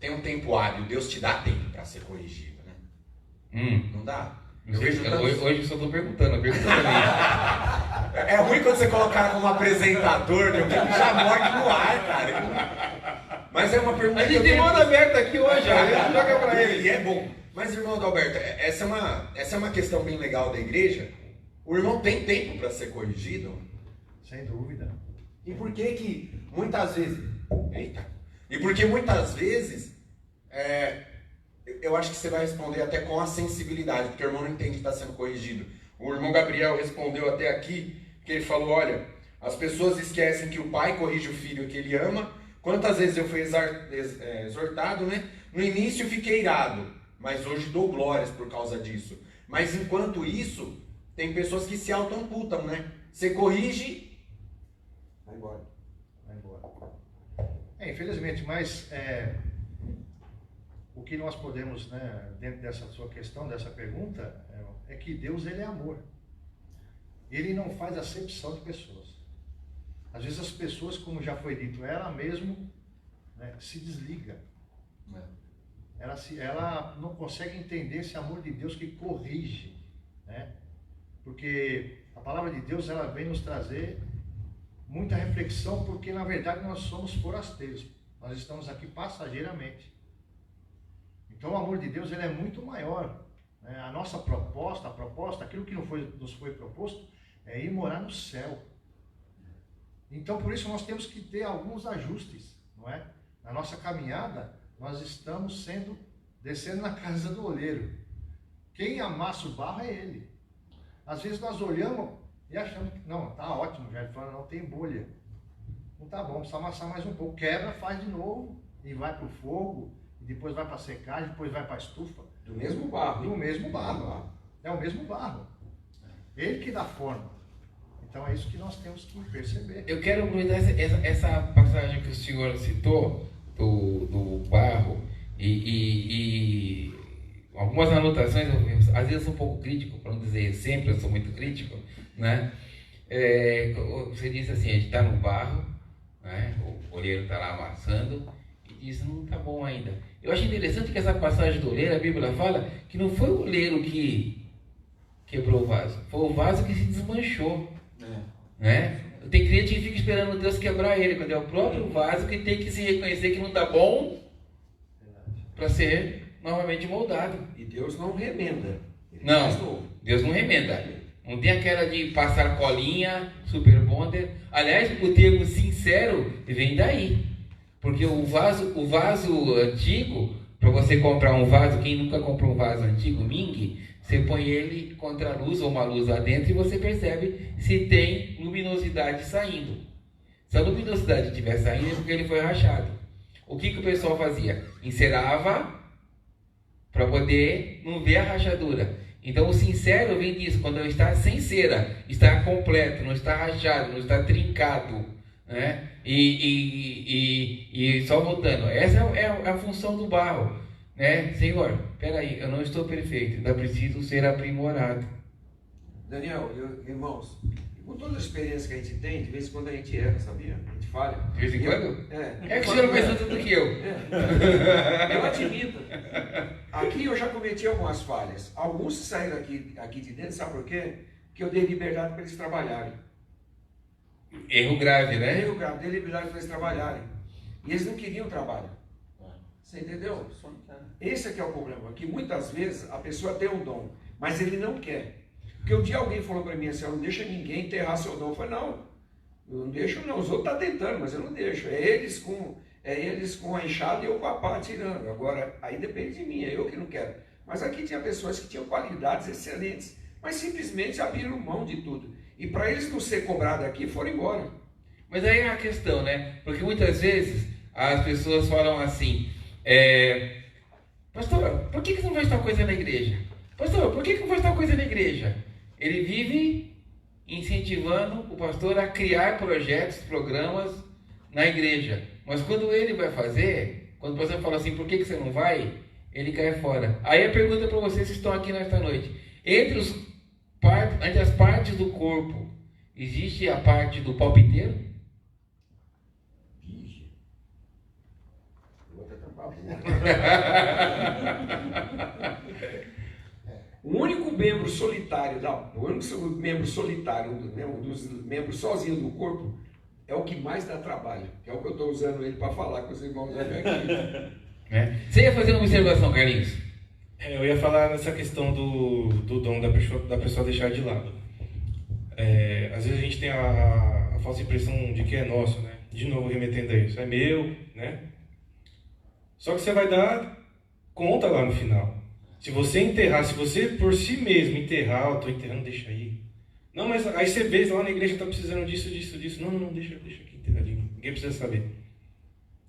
Tem um tempo hábil, Deus te dá tempo para ser corrigido, né? Não dá? Hoje eu só estou perguntando a pergunta também. É ruim quando você colocar como apresentador, né? Porque já morre no ar, cara. Mas é uma pergunta. A gente tem modo aberto aqui hoje, a gente joga para ele. E é bom. Mas, irmão Adalberto, essa é uma questão bem legal da igreja. O irmão tem tempo para ser corrigido? Sem dúvida. E por que muitas vezes... Eita! E porque muitas vezes... eu acho que você vai responder até com a sensibilidade, porque o irmão não entende que está sendo corrigido. O irmão Gabriel respondeu até aqui, que ele falou: olha, as pessoas esquecem que o pai corrige o filho que ele ama. Quantas vezes eu fui exortado, né? No início eu fiquei irado, mas hoje dou glórias por causa disso. Mas enquanto isso, tem pessoas que se auto-amputam, né? Você corrige, Vai embora. Vai embora. Infelizmente, mas o que nós podemos, né, dentro dessa sua questão, dessa pergunta, é que Deus, ele é amor. Ele não faz acepção de pessoas. Às vezes as pessoas, como já foi dito, ela mesmo, né, se desliga. Ela não consegue entender esse amor de Deus que corrige, né? Porque a palavra de Deus, ela vem nos trazer muita reflexão, porque na verdade nós somos forasteiros. Nós estamos aqui passageiramente. Então o amor de Deus, ele é muito maior, né? A nossa proposta, aquilo que nos foi proposto, é ir morar no céu. Então por isso nós temos que ter alguns ajustes, não é? Na nossa caminhada, nós estamos descendo na casa do oleiro. Quem amassa o barro é ele. Às vezes nós olhamos e achamos que não, tá ótimo, já ele fala, não tem bolha. Não tá bom, precisa amassar mais um pouco. Quebra, faz de novo e vai para o fogo, e depois vai para a secagem, depois vai para a estufa. Do mesmo barro. Do mesmo barro. É o mesmo barro. Ele que dá forma. Então é isso que nós temos que perceber. Eu quero aproveitar essa passagem que o senhor citou, do barro, e algumas anotações, eu, às vezes sou um pouco crítico, para não dizer sempre, eu sou muito crítico, né? Você disse assim, a gente está no barro, né? O olheiro está lá amassando, e diz, não está bom ainda. Eu acho interessante que essa passagem do olheiro, a Bíblia fala que não foi o olheiro que quebrou o vaso, foi o vaso que se desmanchou. Né? Tem cliente que fica esperando Deus quebrar ele, quando é o próprio vaso que tem que se reconhecer que não está bom para ser novamente moldado. E Deus não remenda. Não, Deus não remenda. Não tem aquela de passar colinha, super bonder. Aliás, o termo sincero vem daí. Porque o vaso antigo, para você comprar um vaso, quem nunca comprou um vaso antigo, Ming, você põe ele contra a luz ou uma luz lá dentro e você percebe se tem luminosidade saindo. Se a luminosidade estiver saindo é porque ele foi rachado. O que o pessoal fazia? Encerava para poder não ver a rachadura. Então o sincero vem disso, quando está sem cera, está completo, não está rachado, não está trincado, né? E só voltando, essa é a função do barro. Né? Senhor, peraí, eu não estou perfeito, ainda preciso ser aprimorado. Daniel, irmãos, com toda a experiência que a gente tem, de vez em quando a gente erra, sabia? A gente falha. De vez em quando? É que o senhor pensa tudo que eu. Eu admito. Aqui eu já cometi algumas falhas. Alguns saíram aqui de dentro, sabe por quê? Porque eu dei liberdade para eles trabalharem. Erro grave, né? Erro grave, dei liberdade para eles trabalharem. E eles não queriam trabalho. Você entendeu? Esse aqui é o problema, que muitas vezes a pessoa tem um dom, mas ele não quer. Porque um dia alguém falou para mim assim, não deixa ninguém enterrar seu dom. Eu falei, não, eu não deixo não, os outros estão tentando, mas eu não deixo. É eles com a enxada e eu com a pá tirando. Agora, aí depende de mim, é eu que não quero. Mas aqui tinha pessoas que tinham qualidades excelentes, mas simplesmente abriram mão de tudo. E para eles não ser cobrado aqui, foram embora. Mas aí é a questão, né? Porque muitas vezes as pessoas falam assim, pastor, por que você não faz tal coisa na igreja? Pastor, por que não faz tal coisa na igreja? Ele vive incentivando o pastor a criar projetos, programas na igreja. Mas quando ele vai fazer, quando o pastor fala assim, por que você não vai? Ele cai fora. Aí a pergunta para vocês que estão aqui nesta noite. Entre as partes do corpo, existe a parte do palpiteiro? O único membro solitário, um dos membros sozinho do corpo, é o que mais dá trabalho, que é o que eu estou usando ele para falar com os irmãos aqui. Você ia fazer uma observação, Carlinhos? Eu ia falar nessa questão do dom da pessoa deixar de lado. Às vezes a gente tem a falsa impressão de que é nosso, né? De novo remetendo a isso, é meu, né? Só que você vai dar conta lá no final. Se você enterrar, se você por si mesmo enterrar, eu estou enterrando, deixa aí. Não, mas aí você vê lá na igreja, está precisando disso. Não, deixa aqui enterradinho. Ninguém precisa saber.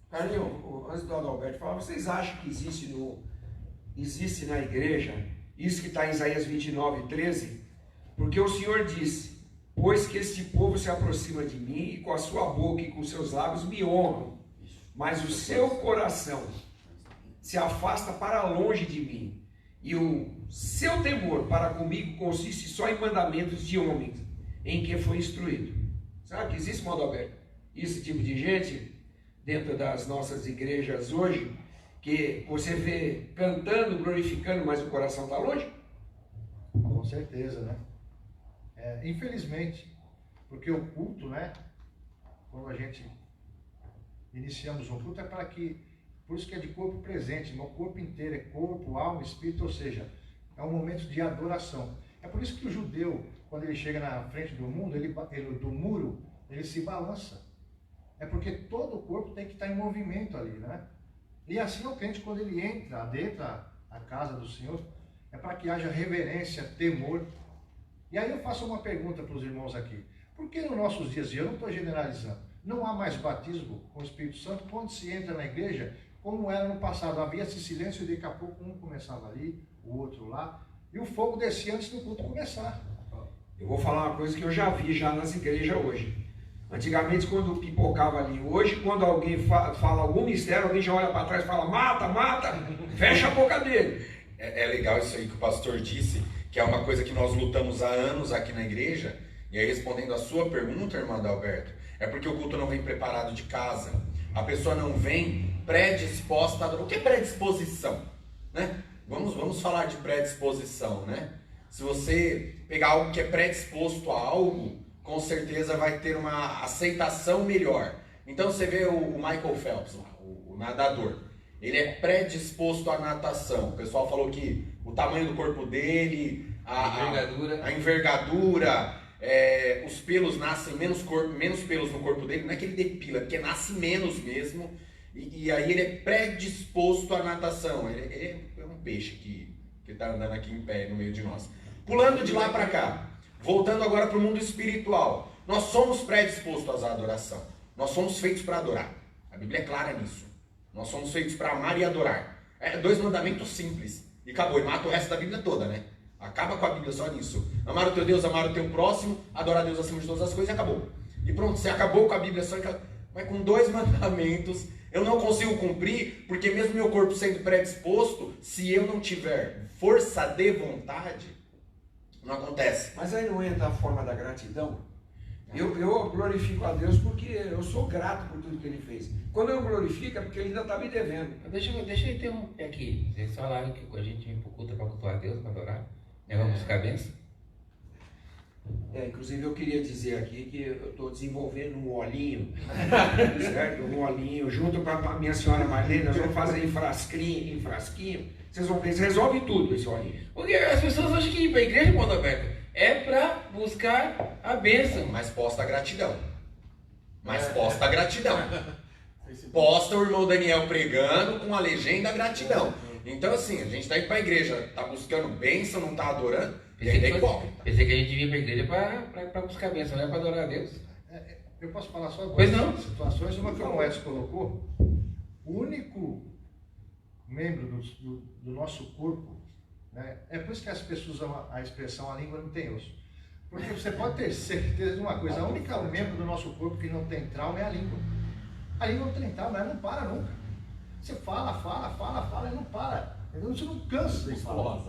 Carlinhos, antes do Adalberto falar, vocês acham que existe na igreja isso que está em Isaías 29:13? Porque o Senhor disse: pois que este povo se aproxima de mim e com a sua boca e com seus lábios me honram, mas o seu coração se afasta para longe de mim, e o seu temor para comigo consiste só em mandamentos de homens, em que foi instruído. Sabe que existe, modo aberto, esse tipo de gente dentro das nossas igrejas hoje, que você vê cantando, glorificando, mas o coração está longe? Com certeza, né? Infelizmente, porque o culto, né? Quando a gente iniciamos um culto, é para que, por isso que é de corpo presente, meu corpo inteiro é corpo, alma, espírito, ou seja, é um momento de adoração. É por isso que o judeu, quando ele chega na frente do mundo, do muro, ele se balança. É porque todo o corpo tem que estar em movimento ali, né? E assim o crente, quando ele adentra a casa do Senhor, é para que haja reverência, temor. E aí eu faço uma pergunta para os irmãos aqui. Por que nos nossos dias, e eu não estou generalizando, não há mais batismo com o Espírito Santo quando se entra na igreja, como era no passado? Havia esse silêncio e daqui a pouco um começava ali, o outro lá, e o fogo descia antes do culto começar. Eu vou falar uma coisa que eu já vi já nas igrejas hoje. Antigamente, quando pipocava ali, hoje, quando alguém fala algum mistério, alguém já olha para trás e fala: mata, mata, fecha a boca dele. É legal isso aí que o pastor disse, que é uma coisa que nós lutamos há anos aqui na igreja. E aí, respondendo a sua pergunta, irmã Adalberto, é porque o culto não vem preparado de casa. A pessoa não vem predisposta a adorar. O que é predisposição? Né? Vamos falar de predisposição, né? Se você pegar algo que é predisposto a algo, com certeza vai ter uma aceitação melhor. Então você vê o Michael Phelps, o nadador. Ele é predisposto à natação. O pessoal falou que o tamanho do corpo dele, a envergadura, os pelos nascem menos pelos no corpo dele. Não é que ele depila, é porque nasce menos mesmo. E aí ele é predisposto à natação. Ele é um peixe que está andando aqui em pé no meio de nós. Pulando de lá para cá. Voltando agora para o mundo espiritual. Nós somos predispostos à adoração. Nós somos feitos para adorar. A Bíblia é clara nisso. Nós somos feitos para amar e adorar. 2 mandamentos simples. E acabou. E mata o resto da Bíblia toda, né? Acaba com a Bíblia só nisso. Amar o teu Deus, amar o teu próximo, adorar a Deus acima de todas as coisas e acabou. E pronto, você acabou com a Bíblia só. Mas com 2 mandamentos eu não consigo cumprir, porque mesmo meu corpo sendo predisposto, se eu não tiver força de vontade, não acontece. Mas aí não entra a forma da gratidão? Eu glorifico a Deus porque eu sou grato por tudo que Ele fez. Quando eu glorifico é porque Ele ainda está me devendo. Deixa eu interromper aqui. Vocês falaram que a gente vem para o culto para cultuar a Deus, para adorar. Vamos buscar a bênção. Inclusive eu queria dizer aqui que eu estou desenvolvendo um olhinho, certo? Um olhinho, junto com a minha senhora Marlene, nós vamos fazer em frasquinho. Vocês vão ver, resolve tudo esse olhinho. Porque as pessoas acham que ir para a igreja, Mundo Aberto, é para buscar a bênção. Mas posta a gratidão. Posta a gratidão. Posta o irmão Daniel pregando com a legenda gratidão. Então assim, a gente está indo para a igreja, está buscando bênção, não está adorando. Pensei que a gente vinha para a igreja para buscar a bênção, não é para adorar a Deus. Eu posso falar só Pois algumas não. situações. Uma que o Moés colocou. O único membro do nosso corpo, né? É por isso que as pessoas usam a expressão: a língua não tem osso. Porque você pode ter certeza de uma coisa: a única membro do nosso corpo que não tem trauma é a língua. A língua não tem trauma, ela não para nunca. Você fala e não para. Você não cansa de falar.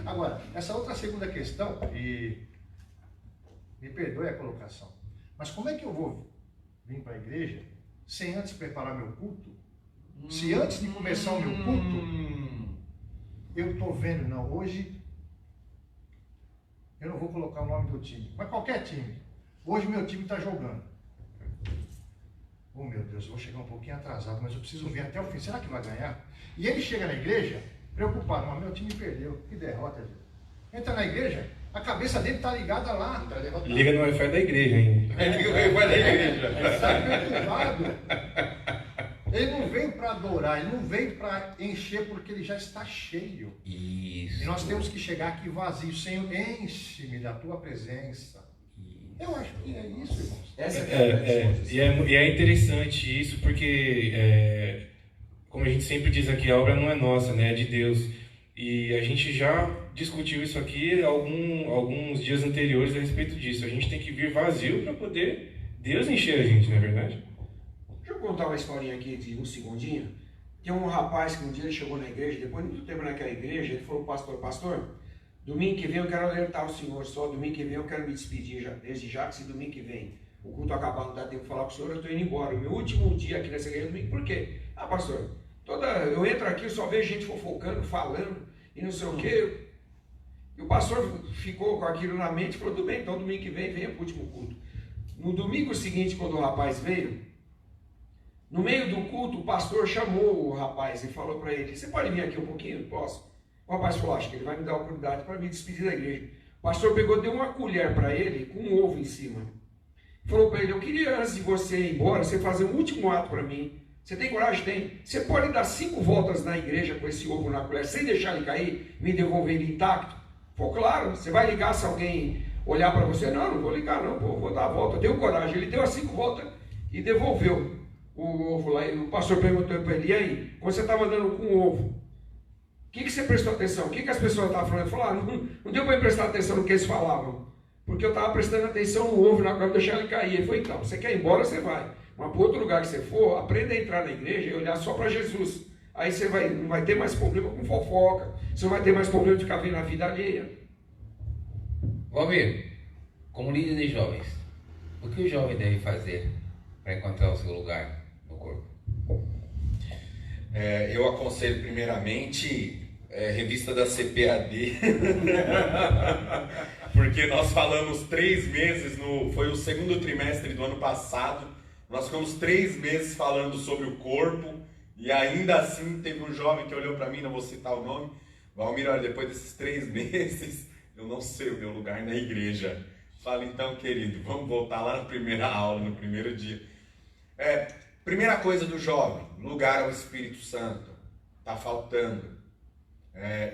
Agora, essa outra segunda questão, e me perdoe a colocação, mas como é que eu vou vir para a igreja sem antes preparar meu culto? Se antes de começar o meu culto, eu estou vendo, não, hoje eu não vou colocar o nome do time, mas qualquer time. Hoje meu time está jogando. Oh meu Deus, eu vou chegar um pouquinho atrasado, mas eu preciso ver até o fim. Será que vai ganhar? E ele chega na igreja preocupado: mas meu time perdeu, que derrota, gente. Entra na igreja, a cabeça dele está ligada lá. Liga no Wi-Fi da igreja ainda. Liga no Wi-Fi da igreja. Ele não veio para adorar, ele não veio para encher, porque ele já está cheio. Isso. E nós temos que chegar aqui vazio. Senhor, enche-me da tua presença. Isso. Eu acho que é isso, irmãos. Essa é a disposição. E é interessante isso porque, como a gente sempre diz aqui, a obra não é nossa, né? É de Deus. E a gente já discutiu isso aqui alguns dias anteriores a respeito disso. A gente tem que vir vazio para poder Deus encher a gente, não é verdade? Deixa eu contar uma historinha aqui de um segundinho. Tem um rapaz que um dia ele chegou na igreja, depois de muito tempo naquela igreja, ele falou, pastor, domingo que vem eu quero alertar o senhor só, domingo que vem eu quero me despedir já, desde já, que se domingo que vem o culto acabar, não dá tempo de falar com o senhor, eu estou indo embora. O meu último dia aqui nessa igreja é domingo, por quê? Ah, pastor, eu entro aqui, eu só vejo gente fofocando, falando, e não sei o quê. E o pastor ficou com aquilo na mente e falou, tudo bem, então domingo que vem, venha para o último culto. No domingo seguinte, quando o rapaz veio, no meio do culto, o pastor chamou o rapaz e falou para ele, você pode vir aqui um pouquinho? Posso. O rapaz falou, acho que ele vai me dar a oportunidade para me despedir da igreja. O pastor pegou, deu uma colher para ele com um ovo em cima. Falou para ele, eu queria antes de você ir embora, você fazer um último ato para mim. Você tem coragem? Tem. Você pode dar 5 voltas na igreja com esse ovo na colher, sem deixar ele cair, me devolver ele intacto? Falou, claro. Você vai ligar se alguém olhar para você? Não vou ligar não, vou dar a volta. Deu coragem. Ele deu as 5 voltas e devolveu o ovo lá. E o pastor perguntou para ele, e aí, quando você estava andando com o ovo, o que você prestou atenção? O que as pessoas estavam falando? Ele falou, não deu para eu prestar atenção no que eles falavam, porque eu estava prestando atenção no ovo, na hora de deixar ele cair. Ele falou, então, você quer ir embora, você vai. Mas para outro lugar que você for, aprenda a entrar na igreja e olhar só para Jesus. Aí você não vai ter mais problema com fofoca, você não vai ter mais problema de ficar vendo a vida alheia. Valmir, como líder de jovens, o que o jovem deve fazer para encontrar o seu lugar no corpo? Eu aconselho primeiramente revista da CPAD, porque nós falamos 3 meses, foi o segundo trimestre do ano passado, nós ficamos 3 meses falando sobre o corpo, e ainda assim teve um jovem que olhou para mim, não vou citar o nome, Valmir, olha, depois desses 3 meses, eu não sei o meu lugar na igreja. Fala, então, querido, vamos voltar lá na primeira aula, no primeiro dia. Primeira coisa do jovem, lugar ao Espírito Santo. Tá faltando.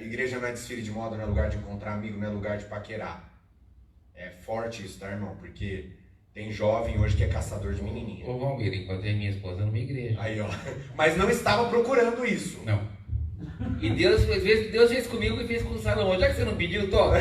Igreja não é desfile de moda, não é lugar de encontrar amigo, não é lugar de paquerar. É forte isso, tá, irmão? Porque tem jovem hoje que é caçador de menininha. Ô Valmir, encontrei minha esposa numa igreja. Aí, ó. Mas não estava procurando isso. Não. E Deus fez comigo e fez com o Salomão. Já que você não pediu, toma.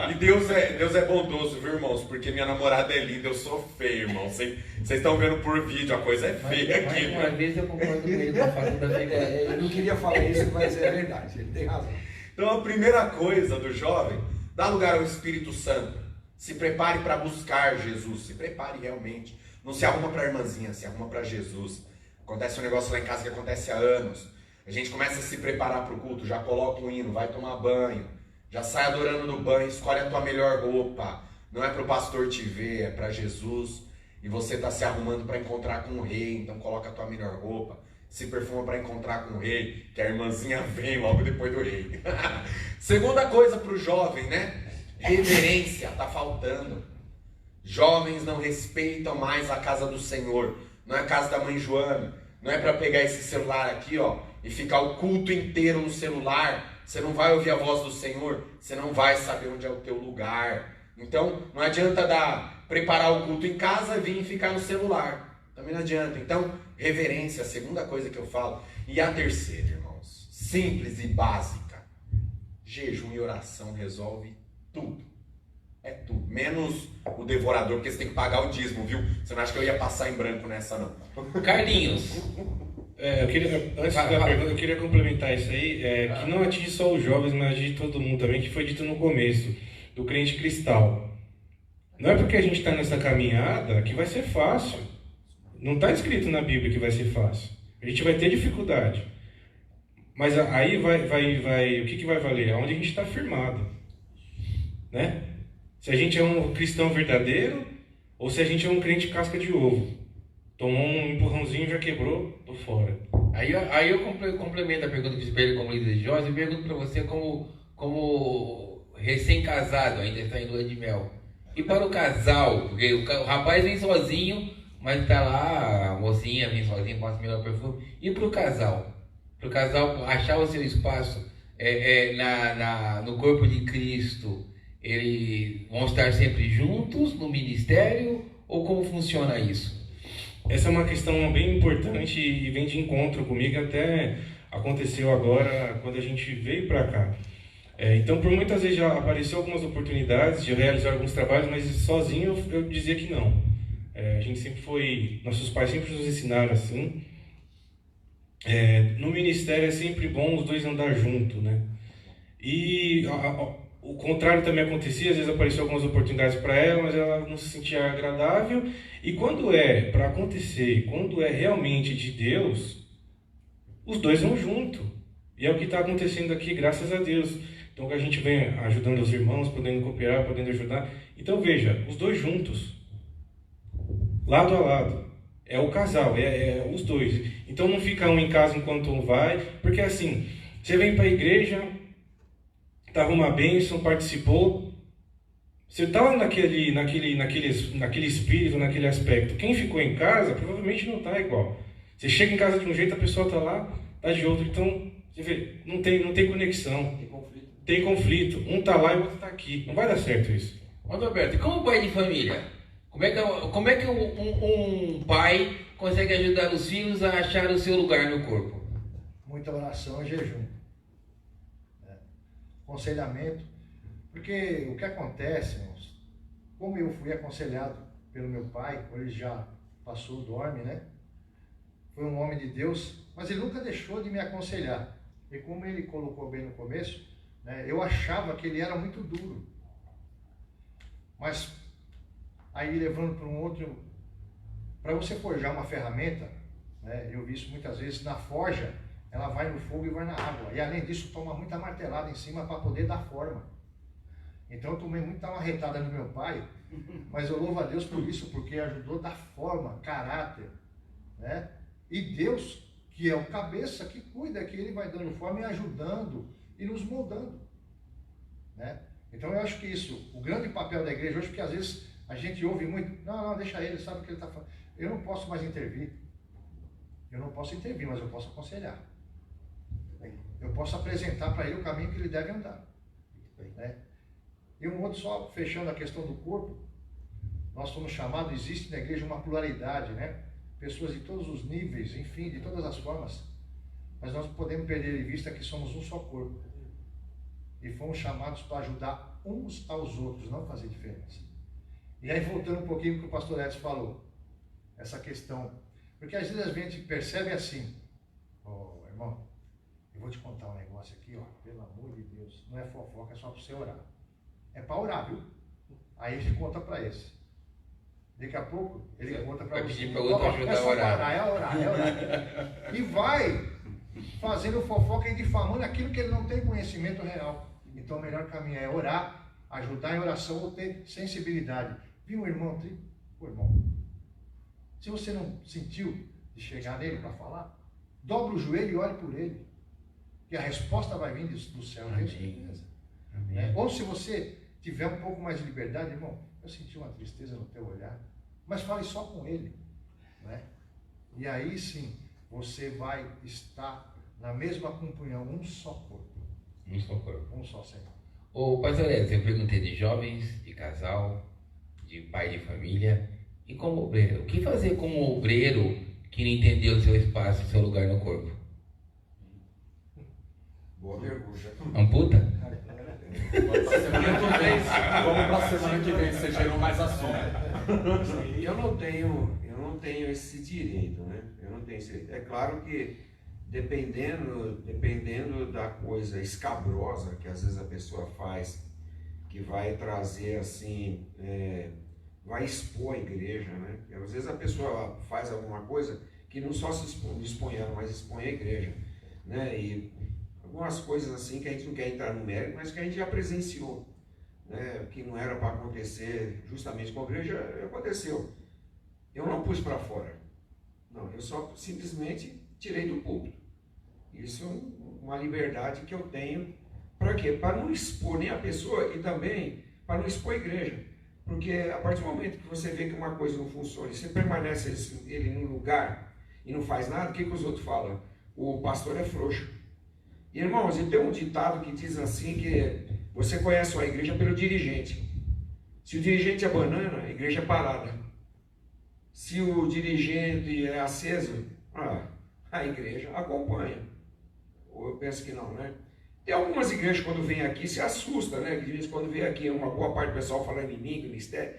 E Deus é bondoso, viu, irmãos? Porque minha namorada é linda, eu sou feio, irmão. Vocês estão vendo por vídeo, a coisa é feia aqui. Uma vez eu concordo com ele com a fato da figura. Eu não queria falar isso, mas é verdade, ele tem razão. Então a primeira coisa do jovem, dá lugar ao Espírito Santo. Se prepare para buscar Jesus, se prepare realmente. Não se arruma para a irmãzinha, se arruma para Jesus. Acontece um negócio lá em casa que acontece há anos. A gente começa a se preparar para o culto, já coloca um hino, vai tomar banho, já sai adorando no banho, escolhe a tua melhor roupa. Não é para o pastor te ver, é para Jesus. E você está se arrumando para encontrar com o rei, então coloca a tua melhor roupa. Se perfuma para encontrar com o rei, que a irmãzinha vem logo depois do rei. Segunda coisa para o jovem, né? Reverência, está faltando. Jovens não respeitam mais a casa do Senhor. Não é a casa da mãe Joana. Não é para pegar esse celular aqui, ó, e ficar o culto inteiro no celular. Você não vai ouvir a voz do Senhor. Você não vai saber onde é o teu lugar. Então, não adianta preparar o culto em casa e vir e ficar no celular. Também não adianta. Então, reverência, a segunda coisa que eu falo. E a terceira, irmãos, simples e básica. Jejum e oração resolve tudo. É tudo. Menos o devorador, porque você tem que pagar o dízimo, viu? Você não acha que eu ia passar em branco nessa, não? Carlinhos. Eu queria complementar isso aí, que não atinge só os jovens, mas atinge todo mundo também, que foi dito no começo, do crente cristal. Não é porque a gente está nessa caminhada que vai ser fácil. Não está escrito na Bíblia que vai ser fácil. A gente vai ter dificuldade. Mas aí o que vai valer? Onde a gente está firmado. Né? Se a gente é um cristão verdadeiro ou se a gente é um crente casca de ovo. Tomou um empurrãozinho e já quebrou, tô fora. Aí eu complemento a pergunta que eu fiz para ele como líder de jovens e pergunto para você como recém-casado, ainda está em lua de mel. E para o casal, porque o rapaz vem sozinho, mas está lá, a mocinha vem sozinha, passa o melhor perfume. E para o casal? Para o casal achar o seu espaço no corpo de Cristo, Eles vão estar sempre juntos no ministério ou como funciona isso? Essa é uma questão bem importante e vem de encontro comigo, até aconteceu agora quando a gente veio para cá. Então, por muitas vezes já apareceu algumas oportunidades de eu realizar alguns trabalhos, mas sozinho eu dizia que não. A gente sempre foi, nossos pais sempre nos ensinaram assim. No ministério é sempre bom os dois andar junto, né? E o contrário também acontecia, às vezes apareciam algumas oportunidades para ela, mas ela não se sentia agradável. E quando é para acontecer, quando é realmente de Deus, os dois vão junto. E é o que está acontecendo aqui, graças a Deus. Então a gente vem ajudando os irmãos, podendo cooperar, podendo ajudar. Então veja, os dois juntos, lado a lado. É o casal, é os dois. Então não fica um em casa enquanto um vai, porque assim, você vem para a igreja, estava uma bênção, participou, você está naquele espírito, naquele aspecto. Quem ficou em casa provavelmente não está igual. Você chega em casa de um jeito, a pessoa está lá, está de outro. Então, você vê, não tem conexão. Tem conflito. Um está lá e o outro está aqui. Não vai dar certo isso. Roberto, como pai de família, como é que um pai consegue ajudar os filhos a achar o seu lugar no corpo? Muita oração e jejum. Aconselhamento. Porque o que acontece, irmãos, como eu fui aconselhado pelo meu pai, ele já passou, dorme, né? Foi um homem de Deus, mas ele nunca deixou de me aconselhar. E como ele colocou bem no começo, né, eu achava que ele era muito duro. Mas aí levando para um outro, para você forjar uma ferramenta, né, eu vi isso muitas vezes na forja, ela vai no fogo e vai na água. E além disso, toma muita martelada em cima para poder dar forma. Então eu tomei muita marretada no meu pai, mas eu louvo a Deus por isso, porque ajudou a dar forma, caráter, né? E Deus, que é o cabeça, que cuida, que Ele vai dando forma e ajudando e nos moldando, né? Então eu acho que isso, o grande papel da igreja hoje, porque às vezes a gente ouve muito, não, deixa ele, sabe o que ele está falando. Eu não posso mais intervir. Eu não posso intervir, mas eu posso aconselhar. Eu posso apresentar para ele o caminho que ele deve andar, né? E um outro, só fechando a questão do corpo, nós somos chamados, existe na igreja uma pluralidade, né? Pessoas de todos os níveis, enfim, de todas as formas, mas nós podemos perder de vista que somos um só corpo e fomos chamados para ajudar uns aos outros, não fazer diferença. E aí voltando um pouquinho para o que o pastor Edson falou, essa questão, porque às vezes a gente percebe assim, irmão, eu vou te contar um negócio aqui, ó, pelo amor de Deus, não é fofoca, é só para você orar. É para orar, viu? Aí ele conta para esse. Daqui a pouco ele conta para você. Pedir para outro ajudar a orar. É orar. E vai fazendo fofoca e difamando aquilo que ele não tem conhecimento real. Então o melhor caminho é orar, ajudar em oração ou ter sensibilidade. Viu um irmão? Pô, irmão, se você não sentiu de chegar nele para falar, dobra o joelho e ore por ele. Que a resposta vai vir do céu. Ou se você tiver um pouco mais de liberdade, irmão, eu senti uma tristeza no teu olhar, mas fale só com ele, né? E aí sim, você vai estar na mesma comunhão, um só corpo. Um só corpo. Um só Senhor. Ô, pastor Edson, eu perguntei de jovens, de casal, de pai de família e como obreiro. O que fazer como obreiro que não entendeu o seu espaço, o seu lugar no corpo? Boa pergunta. Amputa? Vamos para a semana que vem, você gerou mais assunto. Eu não tenho esse direito, né? Eu não tenho esse direito. É claro que dependendo da coisa escabrosa que às vezes a pessoa faz, que vai trazer assim, vai expor a igreja, né? E às vezes a pessoa faz alguma coisa que não só se expõe ela, mas expõe a igreja, né? E algumas coisas assim que a gente não quer entrar no mérito, mas que a gente já presenciou, né? Que não era para acontecer justamente com a igreja, aconteceu. Eu não pus para fora, não, eu só simplesmente tirei do púlpito. Isso é uma liberdade que eu tenho, para quê? Para não expor nem a pessoa e também para não expor a igreja. Porque a partir do momento que você vê que uma coisa não funciona, e você permanece ele no lugar e não faz nada, o que os outros falam? O pastor é frouxo. Irmãos, e tem um ditado que diz assim, que Você conhece uma igreja pelo dirigente. Se o dirigente é banana, a igreja é parada. Se o dirigente é aceso, a igreja acompanha. Ou eu penso que não, né? Tem algumas igrejas, quando vem aqui, se assusta, né? Que de vez em quando vem aqui, uma boa parte do pessoal falando em mim, mistério.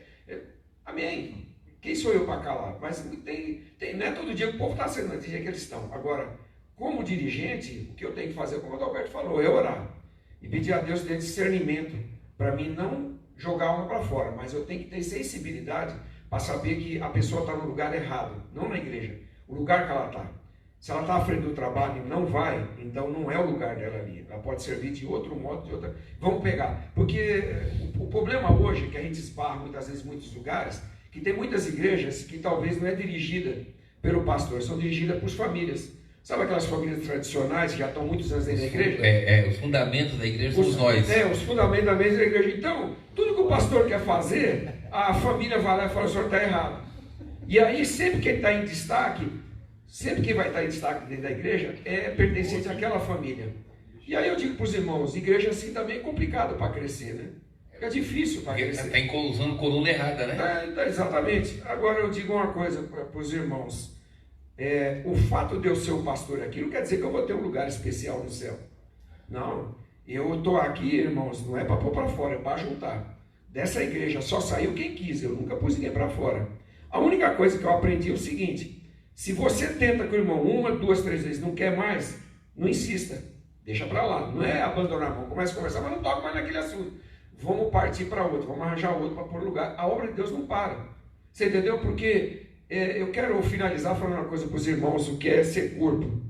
Amém. Quem sou eu para calar? Mas não é todo dia que o povo está sendo, não é todo dia que eles estão. Agora, como dirigente, o que eu tenho que fazer, como o Adalberto falou, é orar. E pedir a Deus ter discernimento, para mim não jogar uma para fora, mas eu tenho que ter sensibilidade para saber que a pessoa está no lugar errado, não na igreja, o lugar que ela está. Se ela está à frente do trabalho e não vai, então não é o lugar dela ali. Ela pode servir de outro modo, de outra. Vamos pegar. Porque o problema hoje, que a gente esbarra muitas vezes em muitos lugares, que tem muitas igrejas que talvez não é dirigida pelo pastor, são dirigidas por famílias. Sabe aquelas famílias tradicionais que já estão muitos anos dentro da igreja? Os fundamentos da igreja somos nós. Os fundamentos da mesma igreja. Então, tudo que o pastor quer fazer, a família vai lá e fala, o senhor está errado. E aí, sempre quem está em destaque, sempre quem vai estar em destaque dentro da igreja, é pertencente àquela família. E aí eu digo para os irmãos, igreja assim também é complicado para crescer, né? É difícil para crescer. Está usando coluna errada, né? Exatamente. Agora eu digo uma coisa para os irmãos. O fato de eu ser o pastor aqui não quer dizer que eu vou ter um lugar especial no céu. Não. Eu estou aqui, irmãos, não é para pôr para fora, é para juntar. Dessa igreja só saiu quem quis, eu nunca pus ninguém para fora. A única coisa que eu aprendi é o seguinte: se você tenta com o irmão 1, 2, 3 vezes, não quer mais, não insista. Deixa para lá. Não é abandonar a mão. Começa a conversar, mas não toca mais naquele assunto. Vamos partir para outro, vamos arranjar outro para pôr no lugar. A obra de Deus não para. Você entendeu? Porque eu quero finalizar falando uma coisa para os irmãos, o que é ser corpo.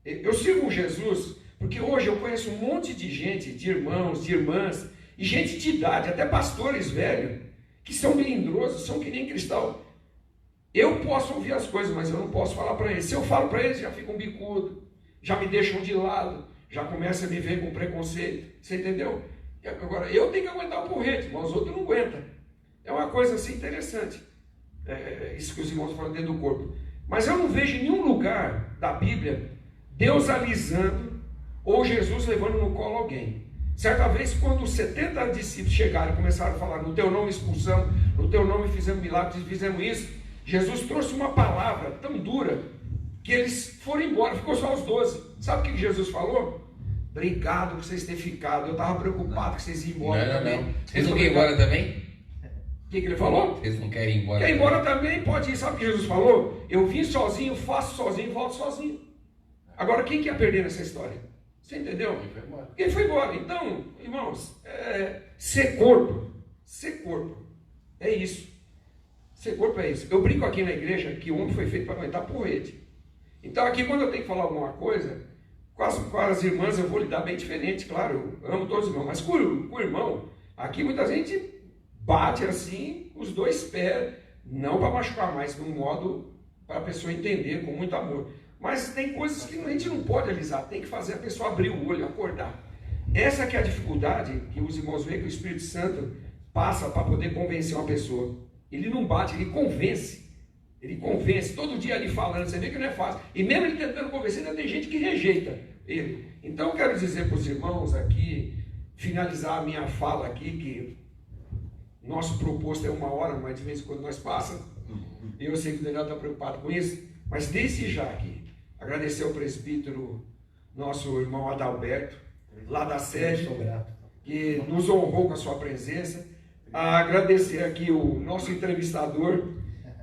Eu sirvo Jesus, porque hoje eu conheço um monte de gente, de irmãos, de irmãs, e gente de idade, até pastores velhos, que são melindrosos, são que nem cristal. Eu posso ouvir as coisas, mas eu não posso falar para eles. Se eu falo para eles, já ficam bicudo, já me deixam de lado, já começam a me ver com preconceito. Você entendeu? Agora, eu tenho que aguentar o porrete, mas os outros não aguentam. É uma coisa assim interessante. Isso que os irmãos falam dentro do corpo. Mas eu não vejo em nenhum lugar da Bíblia Deus alisando ou Jesus levando no colo alguém. Certa vez, quando os 70 discípulos chegaram e começaram a falar: no teu nome expulsamos, no teu nome fizemos milagres, fizemos isso, Jesus trouxe uma palavra tão dura que eles foram embora, ficou só os 12. Sabe o que Jesus falou? Obrigado por vocês terem ficado, eu estava preocupado que vocês iam embora também. Não. Vocês não querem ir embora também? O que ele falou? Vocês não querem ir embora? Quer ir embora também? Pode ir. Sabe o que Jesus falou? Eu vim sozinho, faço sozinho, volto sozinho. Agora, quem quer perder nessa história? Você entendeu? Ele foi embora. Então, irmãos, ser corpo, é isso. Ser corpo é isso. Eu brinco aqui na igreja que o homem foi feito para aguentar porrete. Então, aqui, quando eu tenho que falar alguma coisa, com as irmãs eu vou lidar bem diferente, claro. Eu amo todos os irmãos, mas com o irmão, aqui muita gente bate assim, os dois pés, não para machucar, mas de um modo para a pessoa entender com muito amor. Mas tem coisas que a gente não pode alisar, tem que fazer a pessoa abrir o olho, acordar. Essa que é a dificuldade que os irmãos veem que o Espírito Santo passa para poder convencer uma pessoa. Ele não bate, ele convence. Ele convence, todo dia ali falando, você vê que não é fácil. E mesmo ele tentando convencer, ainda tem gente que rejeita ele. Então eu quero dizer para os irmãos aqui, finalizar a minha fala aqui, que nosso proposto é 1 hora, mas de vez em quando nós passa. Eu sei que o Daniel está preocupado com isso, mas desde já aqui, agradecer ao presbítero, nosso irmão Adalberto, lá da sede, que nos honrou com a sua presença. Agradecer aqui o nosso entrevistador.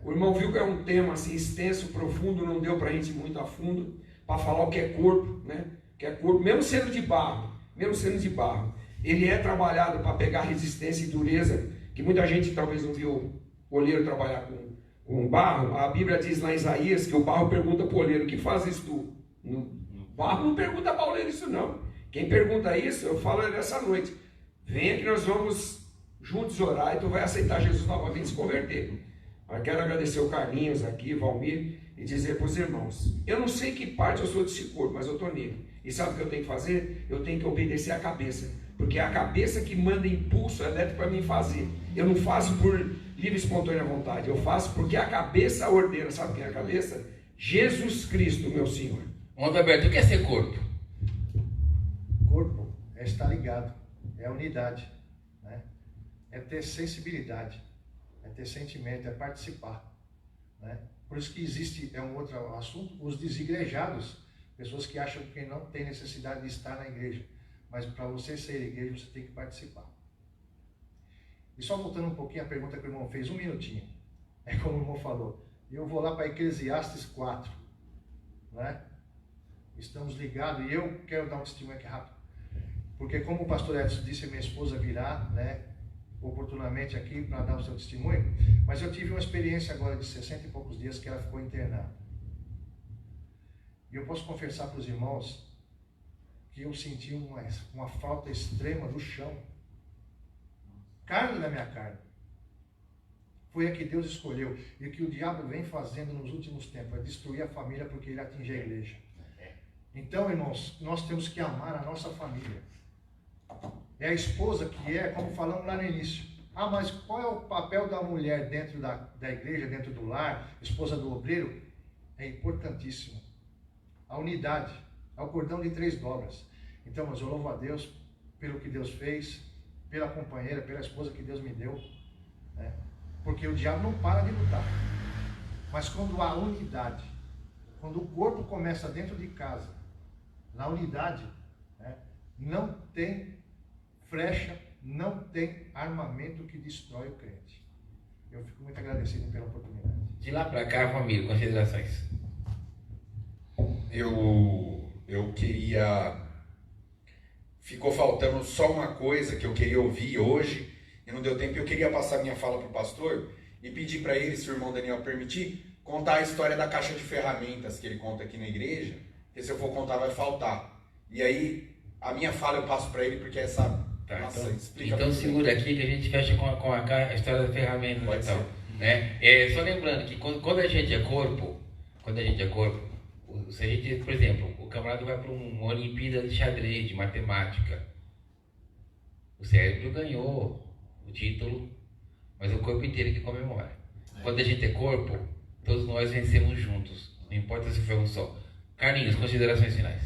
O irmão viu que é um tema assim extenso, profundo, não deu para a gente ir muito a fundo, para falar o que é corpo, né? Que é corpo, mesmo sendo de barro, ele é trabalhado para pegar resistência e dureza, que muita gente talvez não viu o oleiro trabalhar com barro. A Bíblia diz lá em Isaías que o barro pergunta para o oleiro: o que fazes tu? O barro não pergunta para o oleiro isso não. Quem pergunta isso, eu falo nessa noite: venha que nós vamos juntos orar e tu vai aceitar Jesus novamente e se converter. Eu quero agradecer o Carlinhos aqui, Valmir, e dizer para os irmãos: eu não sei que parte eu sou desse corpo, mas eu estou nele. E sabe o que eu tenho que fazer? Eu tenho que obedecer à cabeça, porque é a cabeça que manda impulso elétrico para mim fazer. Eu não faço por livre e espontânea vontade, eu faço porque a cabeça ordena. Sabe quem é a cabeça? Jesus Cristo, meu Senhor. Adalberto, o que é ser corpo? Corpo é estar ligado, é é unidade, né? É ter sensibilidade, é ter sentimento, é participar, né? Por isso que existe, é um outro assunto, os desigrejados, pessoas que acham que não tem necessidade de estar na igreja, mas para você ser igreja, você tem que participar. E só voltando um pouquinho à pergunta que o irmão fez, um minutinho, é como o irmão falou, eu vou lá para Eclesiastes 4, né? Estamos ligados, e eu quero dar um testemunho aqui rápido, porque como o pastor Edson disse, minha esposa virá, né, oportunamente aqui para dar o seu testemunho, mas eu tive uma experiência agora de 60 e poucos dias que ela ficou internada. E eu posso confessar para os irmãos que eu senti uma falta extrema do chão, carne da minha carne. Foi a que Deus escolheu, e o que o diabo vem fazendo nos últimos tempos é destruir a família porque ele atinge a igreja. Então, irmãos, nós temos que amar a nossa família. É a esposa que é, como falamos lá no início. Ah, mas qual é o papel da mulher dentro da igreja, dentro do lar, esposa do obreiro? É importantíssimo. A unidade, é o cordão de 3 dobras. Então, mas eu louvo a Deus pelo que Deus fez, pela companheira, pela esposa que Deus me deu, né? Porque o diabo não para de lutar. Mas quando há unidade, quando o corpo começa dentro de casa, na unidade, né, não tem flecha, não tem armamento que destrói o crente. Eu fico muito agradecido pela oportunidade. De lá para cá, família, considerações. Eu queria... Ficou faltando só uma coisa que eu queria ouvir hoje e não deu tempo. Eu queria passar minha fala para o pastor e pedir para ele, se o irmão Daniel permitir, contar a história da caixa de ferramentas que ele conta aqui na igreja, porque se eu for contar vai faltar. E aí, a minha fala eu passo para ele, porque essa... Tá, nossa, então segura aqui que a gente fecha com a história da ferramenta. Pode e tal, ser. né? Só lembrando que quando a gente é corpo, se a gente, por exemplo, o camarada vai para uma Olimpíada de xadrez, de matemática, o cérebro ganhou o título, mas o corpo inteiro que comemora. Quando a gente é corpo, todos nós vencemos juntos, não importa se foi um só. Carlinhos, considerações finais.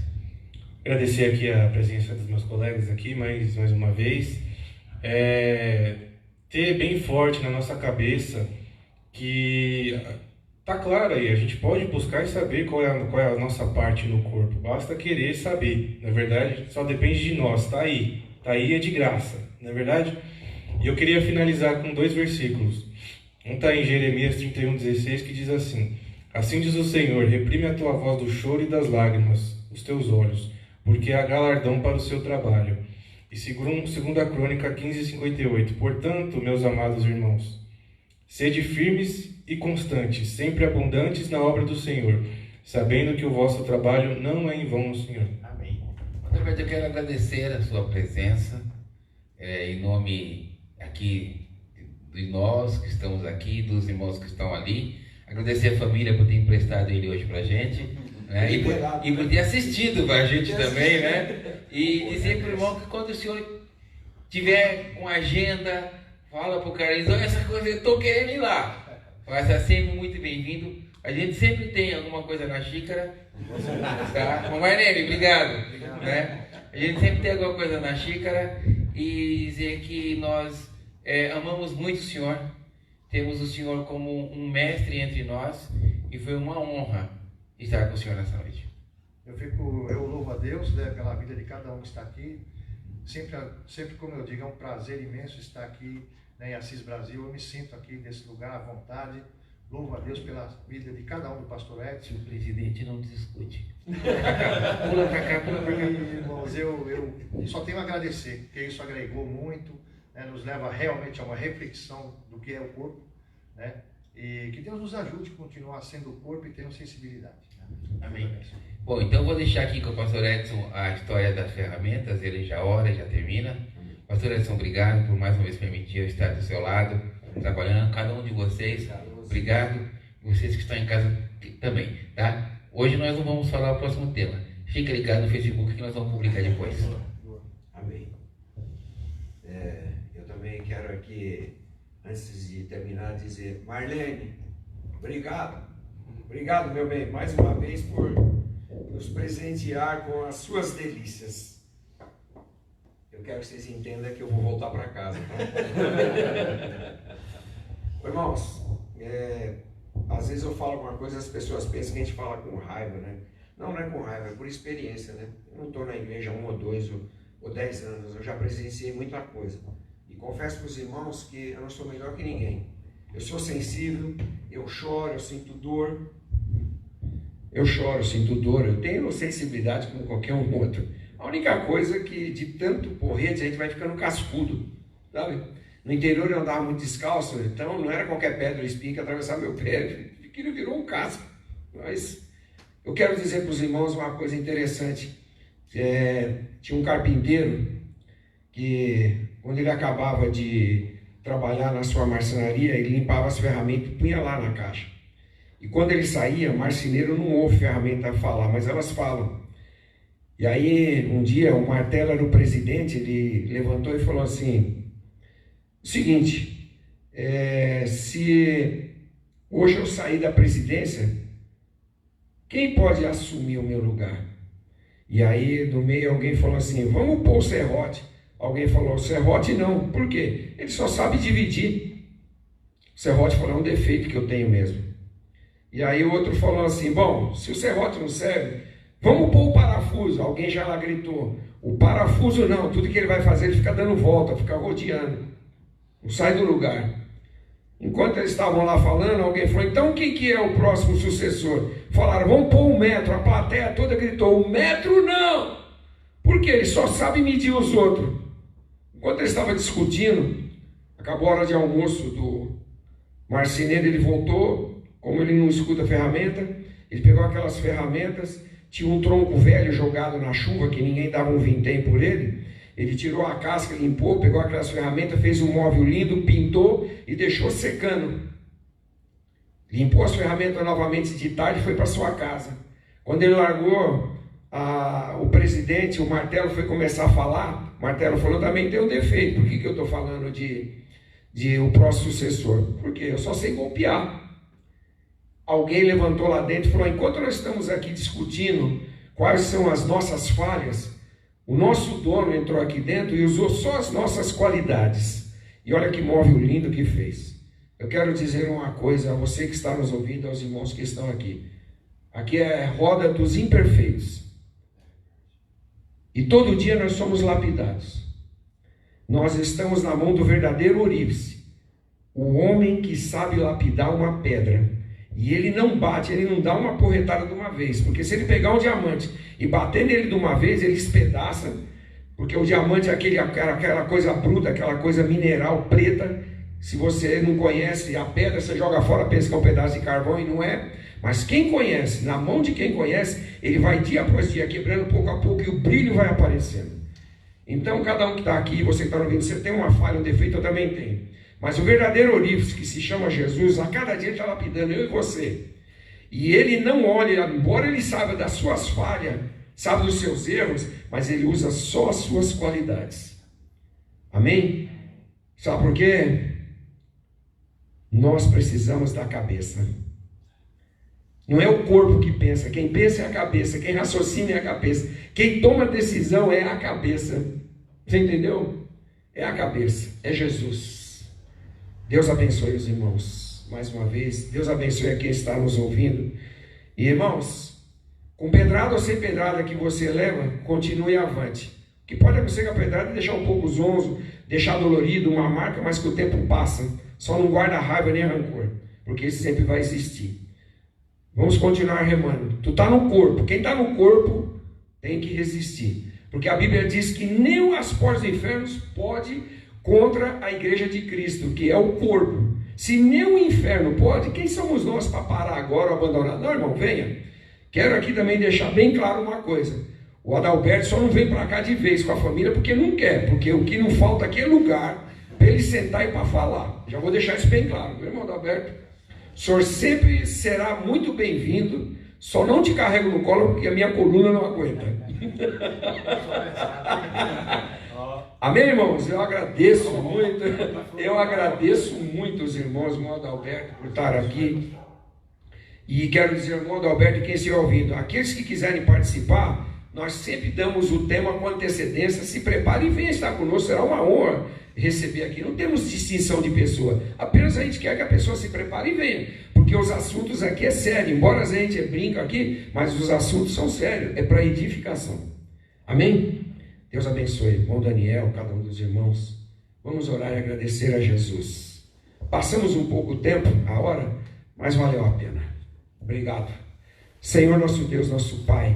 Agradecer aqui a presença dos meus colegas aqui mais uma vez. Ter bem forte na nossa cabeça que tá claro aí, a gente pode buscar e saber qual é a nossa parte no corpo, basta querer saber, na verdade só depende de nós, tá aí é de graça, não é verdade? E eu queria finalizar com 2 versículos. Um está em Jeremias 31:16, que diz assim: assim diz o Senhor, reprime a tua voz do choro e das lágrimas, os teus olhos, porque há galardão para o seu trabalho. E 2ª Crônica 15:58, portanto, meus amados irmãos, sede firmes e constantes, sempre abundantes na obra do Senhor, sabendo que o vosso trabalho não é em vão no Senhor. Amém. Também eu quero agradecer a sua presença, em nome aqui de nós que estamos aqui, dos irmãos que estão ali. Agradecer a família por ter emprestado ele hoje pra gente, né? E por ter assistido pra gente também, né? E dizer pro irmão que quando o senhor tiver com agenda, fala pro Carlinhos, olha essa coisa, eu tô querendo ir lá. Vai ser sempre muito bem-vindo. A gente sempre tem alguma coisa na xícara, tá? Mamãe Nene, obrigado. Né? A gente sempre tem alguma coisa na xícara e dizer que nós amamos muito o Senhor, temos o Senhor como um mestre entre nós e foi uma honra estar com o Senhor nessa noite. Eu louvo a Deus, né, pela vida de cada um que está aqui. Sempre como eu digo, é um prazer imenso estar aqui, né, em Assis Brasil. Eu me sinto aqui nesse lugar à vontade. Louvo a Deus pela vida de cada um, do pastor Edson. O presidente não discute. Pula pra cá, pula pra cá. Irmãos, eu só tenho a agradecer, porque isso agregou muito, né, nos leva realmente a uma reflexão do que é o corpo, né, e que Deus nos ajude a continuar sendo o corpo e tendo sensibilidade. Amém. Bom, então eu vou deixar aqui com o pastor Edson a história das ferramentas, ele já ora, já termina. Pastor Edson, obrigado por mais uma vez permitir eu estar do seu lado, trabalhando, cada um de vocês, obrigado, vocês que estão em casa também, tá? Hoje nós não vamos falar o próximo tema, fica ligado no Facebook que nós vamos publicar depois. Amém. Eu também quero aqui, antes de terminar, dizer, Marlene, obrigado. Obrigado, meu bem, mais uma vez por nos presentear com as suas delícias. Eu Eu quero que vocês entendam que eu vou voltar para casa. Tá? Irmãos, às vezes eu falo alguma coisa, as pessoas pensam que a gente fala com raiva, né? Não é com raiva, é por experiência, né? Eu não estou na igreja há 1 ou 2 ou 10 anos, eu já presenciei muita coisa. E confesso para os irmãos que eu não sou melhor que ninguém. Eu sou sensível, eu choro, eu sinto dor. Eu choro, eu sinto dor, eu tenho sensibilidade como qualquer um outro. A única coisa é que de tanto porrete a gente vai ficando cascudo, sabe? No interior eu andava muito descalço, então não era qualquer pedra ou espinho que atravessava meu pé, aquilo virou um casco. Mas eu quero dizer para os irmãos uma coisa interessante. Tinha um carpinteiro que, quando ele acabava de trabalhar na sua marcenaria, ele limpava as ferramentas e punha lá na caixa. E quando ele saía, marceneiro não ouve ferramenta falar, mas elas falam. E aí, um dia, o Martelo era o presidente, ele levantou e falou assim, o seguinte, se hoje eu sair da presidência, quem pode assumir o meu lugar? E aí, do meio, alguém falou assim, vamos pôr o Serrote. Alguém falou, Serrote não. Por quê? Ele só sabe dividir. O Serrote falou, é um defeito que eu tenho mesmo. E aí o outro falou assim, bom, se o serrote não serve, vamos pôr o parafuso. Alguém já lá gritou, o parafuso não, tudo que ele vai fazer, ele fica dando volta, fica rodeando, não sai do lugar. Enquanto eles estavam lá falando, alguém falou, então quem que é o próximo sucessor? Falaram, vamos pôr o metro. A plateia toda gritou, o metro não, porque ele só sabe medir os outros. Enquanto eles estavam discutindo, acabou a hora de almoço do marceneiro, ele voltou. Como ele não escuta a ferramenta, ele pegou aquelas ferramentas, tinha um tronco velho jogado na chuva, que ninguém dava um vintém por ele, ele tirou a casca, limpou, pegou aquelas ferramentas, fez um móvel lindo, pintou e deixou secando. Limpou as ferramentas novamente de tarde e foi para sua casa. Quando ele largou, o presidente, o Martelo, foi começar a falar, o Martelo falou, também tem um defeito, por que eu estou falando de o próximo sucessor? Porque eu só sei golpear. Alguém levantou lá dentro e falou, enquanto nós estamos aqui discutindo quais são as nossas falhas, o nosso dono entrou aqui dentro e usou só as nossas qualidades. E olha que móvel lindo que fez. Eu quero dizer uma coisa a você que está nos ouvindo, aos irmãos que estão aqui. Aqui é a roda dos imperfeitos. E todo dia nós somos lapidados. Nós estamos na mão do verdadeiro ourives, o homem que sabe lapidar uma pedra. E ele não bate, ele não dá uma porretada de uma vez, porque se ele pegar um diamante e bater nele de uma vez, ele espedaça, porque o diamante é aquela coisa bruta, aquela coisa mineral preta. Se você não conhece a pedra, você joga fora, pensa que é um pedaço de carvão e não é. Mas quem conhece, na mão de quem conhece, ele vai dia após dia quebrando pouco a pouco e o brilho vai aparecendo. Então cada um que está aqui, você que está ouvindo, você tem uma falha, um defeito, eu também tenho. Mas o verdadeiro ourives, que se chama Jesus, a cada dia ele está lapidando eu e você. E ele não olha, embora ele saiba das suas falhas, sabe dos seus erros, mas ele usa só as suas qualidades. Amém? Sabe por quê? Nós precisamos da cabeça. Não é o corpo que pensa, quem pensa é a cabeça, quem raciocina é a cabeça, quem toma decisão é a cabeça. Você entendeu? É a cabeça, é Jesus. Deus abençoe os irmãos, mais uma vez. Deus abençoe a quem está nos ouvindo. E irmãos, com pedrada ou sem pedrada que você leva, continue avante. O que pode acontecer com a pedrada é deixar um pouco zonzo, deixar dolorido, uma marca, mas que o tempo passa. Só não guarda raiva nem rancor, porque isso sempre vai existir. Vamos continuar remando. Tu está no corpo. Quem está no corpo tem que resistir. Porque a Bíblia diz que nem as portas do inferno pode contra a igreja de Cristo, que é o corpo. Se nem o inferno pode, quem somos nós para parar agora ou abandonar? Não, irmão, venha. Quero aqui também deixar bem claro uma coisa. O Adalberto só não vem para cá de vez com a família porque não quer, porque o que não falta aqui é lugar para ele sentar e para falar. Já vou deixar isso bem claro, meu irmão Adalberto. O senhor sempre será muito bem-vindo, só não te carrego no colo porque a minha coluna não aguenta. Amém, irmãos? Eu agradeço muito os irmãos, irmão Adalberto, por estar aqui. E quero dizer, irmão Adalberto, e quem estiver ouvindo, aqueles que quiserem participar, nós sempre damos o tema com antecedência. Se prepare e venha estar conosco, será uma honra receber aqui. Não temos distinção de pessoa, apenas a gente quer que a pessoa se prepare e venha, porque os assuntos aqui é sério, embora a gente brinca aqui, mas os assuntos são sérios, é para edificação. Amém? Deus abençoe, irmão Daniel, cada um dos irmãos. Vamos orar e agradecer a Jesus. Passamos um pouco o tempo, a hora, mas valeu a pena. Obrigado. Senhor nosso Deus, nosso Pai,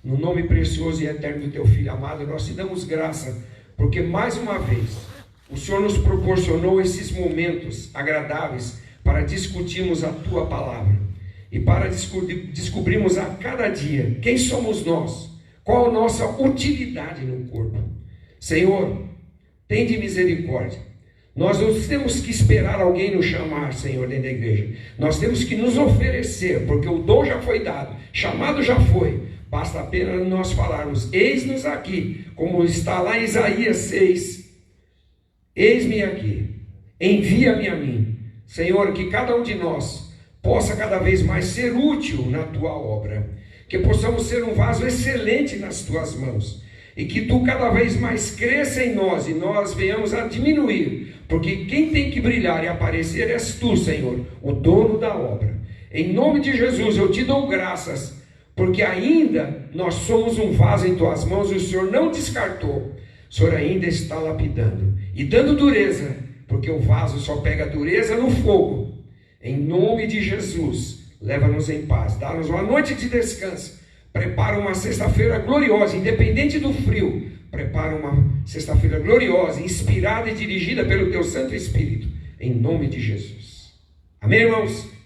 no nome precioso e eterno do Teu Filho amado, nós te damos graça, porque mais uma vez o Senhor nos proporcionou esses momentos agradáveis para discutirmos a Tua Palavra e para descobrirmos a cada dia quem somos nós, qual a nossa utilidade no corpo. Senhor, tende misericórdia. Nós não temos que esperar alguém nos chamar, Senhor, dentro da igreja. Nós temos que nos oferecer, porque o dom já foi dado, chamado já foi. Basta apenas nós falarmos, eis-nos aqui, como está lá em Isaías 6. Eis-me aqui, envia-me a mim. Senhor, que cada um de nós possa cada vez mais ser útil na Tua obra. Que possamos ser um vaso excelente nas Tuas mãos. E que Tu cada vez mais cresça em nós e nós venhamos a diminuir. Porque quem tem que brilhar e aparecer és Tu, Senhor, o dono da obra. Em nome de Jesus eu Te dou graças, porque ainda nós somos um vaso em Tuas mãos e o Senhor não descartou. O Senhor ainda está lapidando e dando dureza, porque o vaso só pega dureza no fogo. Em nome de Jesus, leva-nos em paz, dá-nos uma noite de descanso. Prepara uma sexta-feira gloriosa, independente do frio. Prepara uma sexta-feira gloriosa, inspirada e dirigida pelo Teu Santo Espírito. Em nome de Jesus. Amém, irmãos?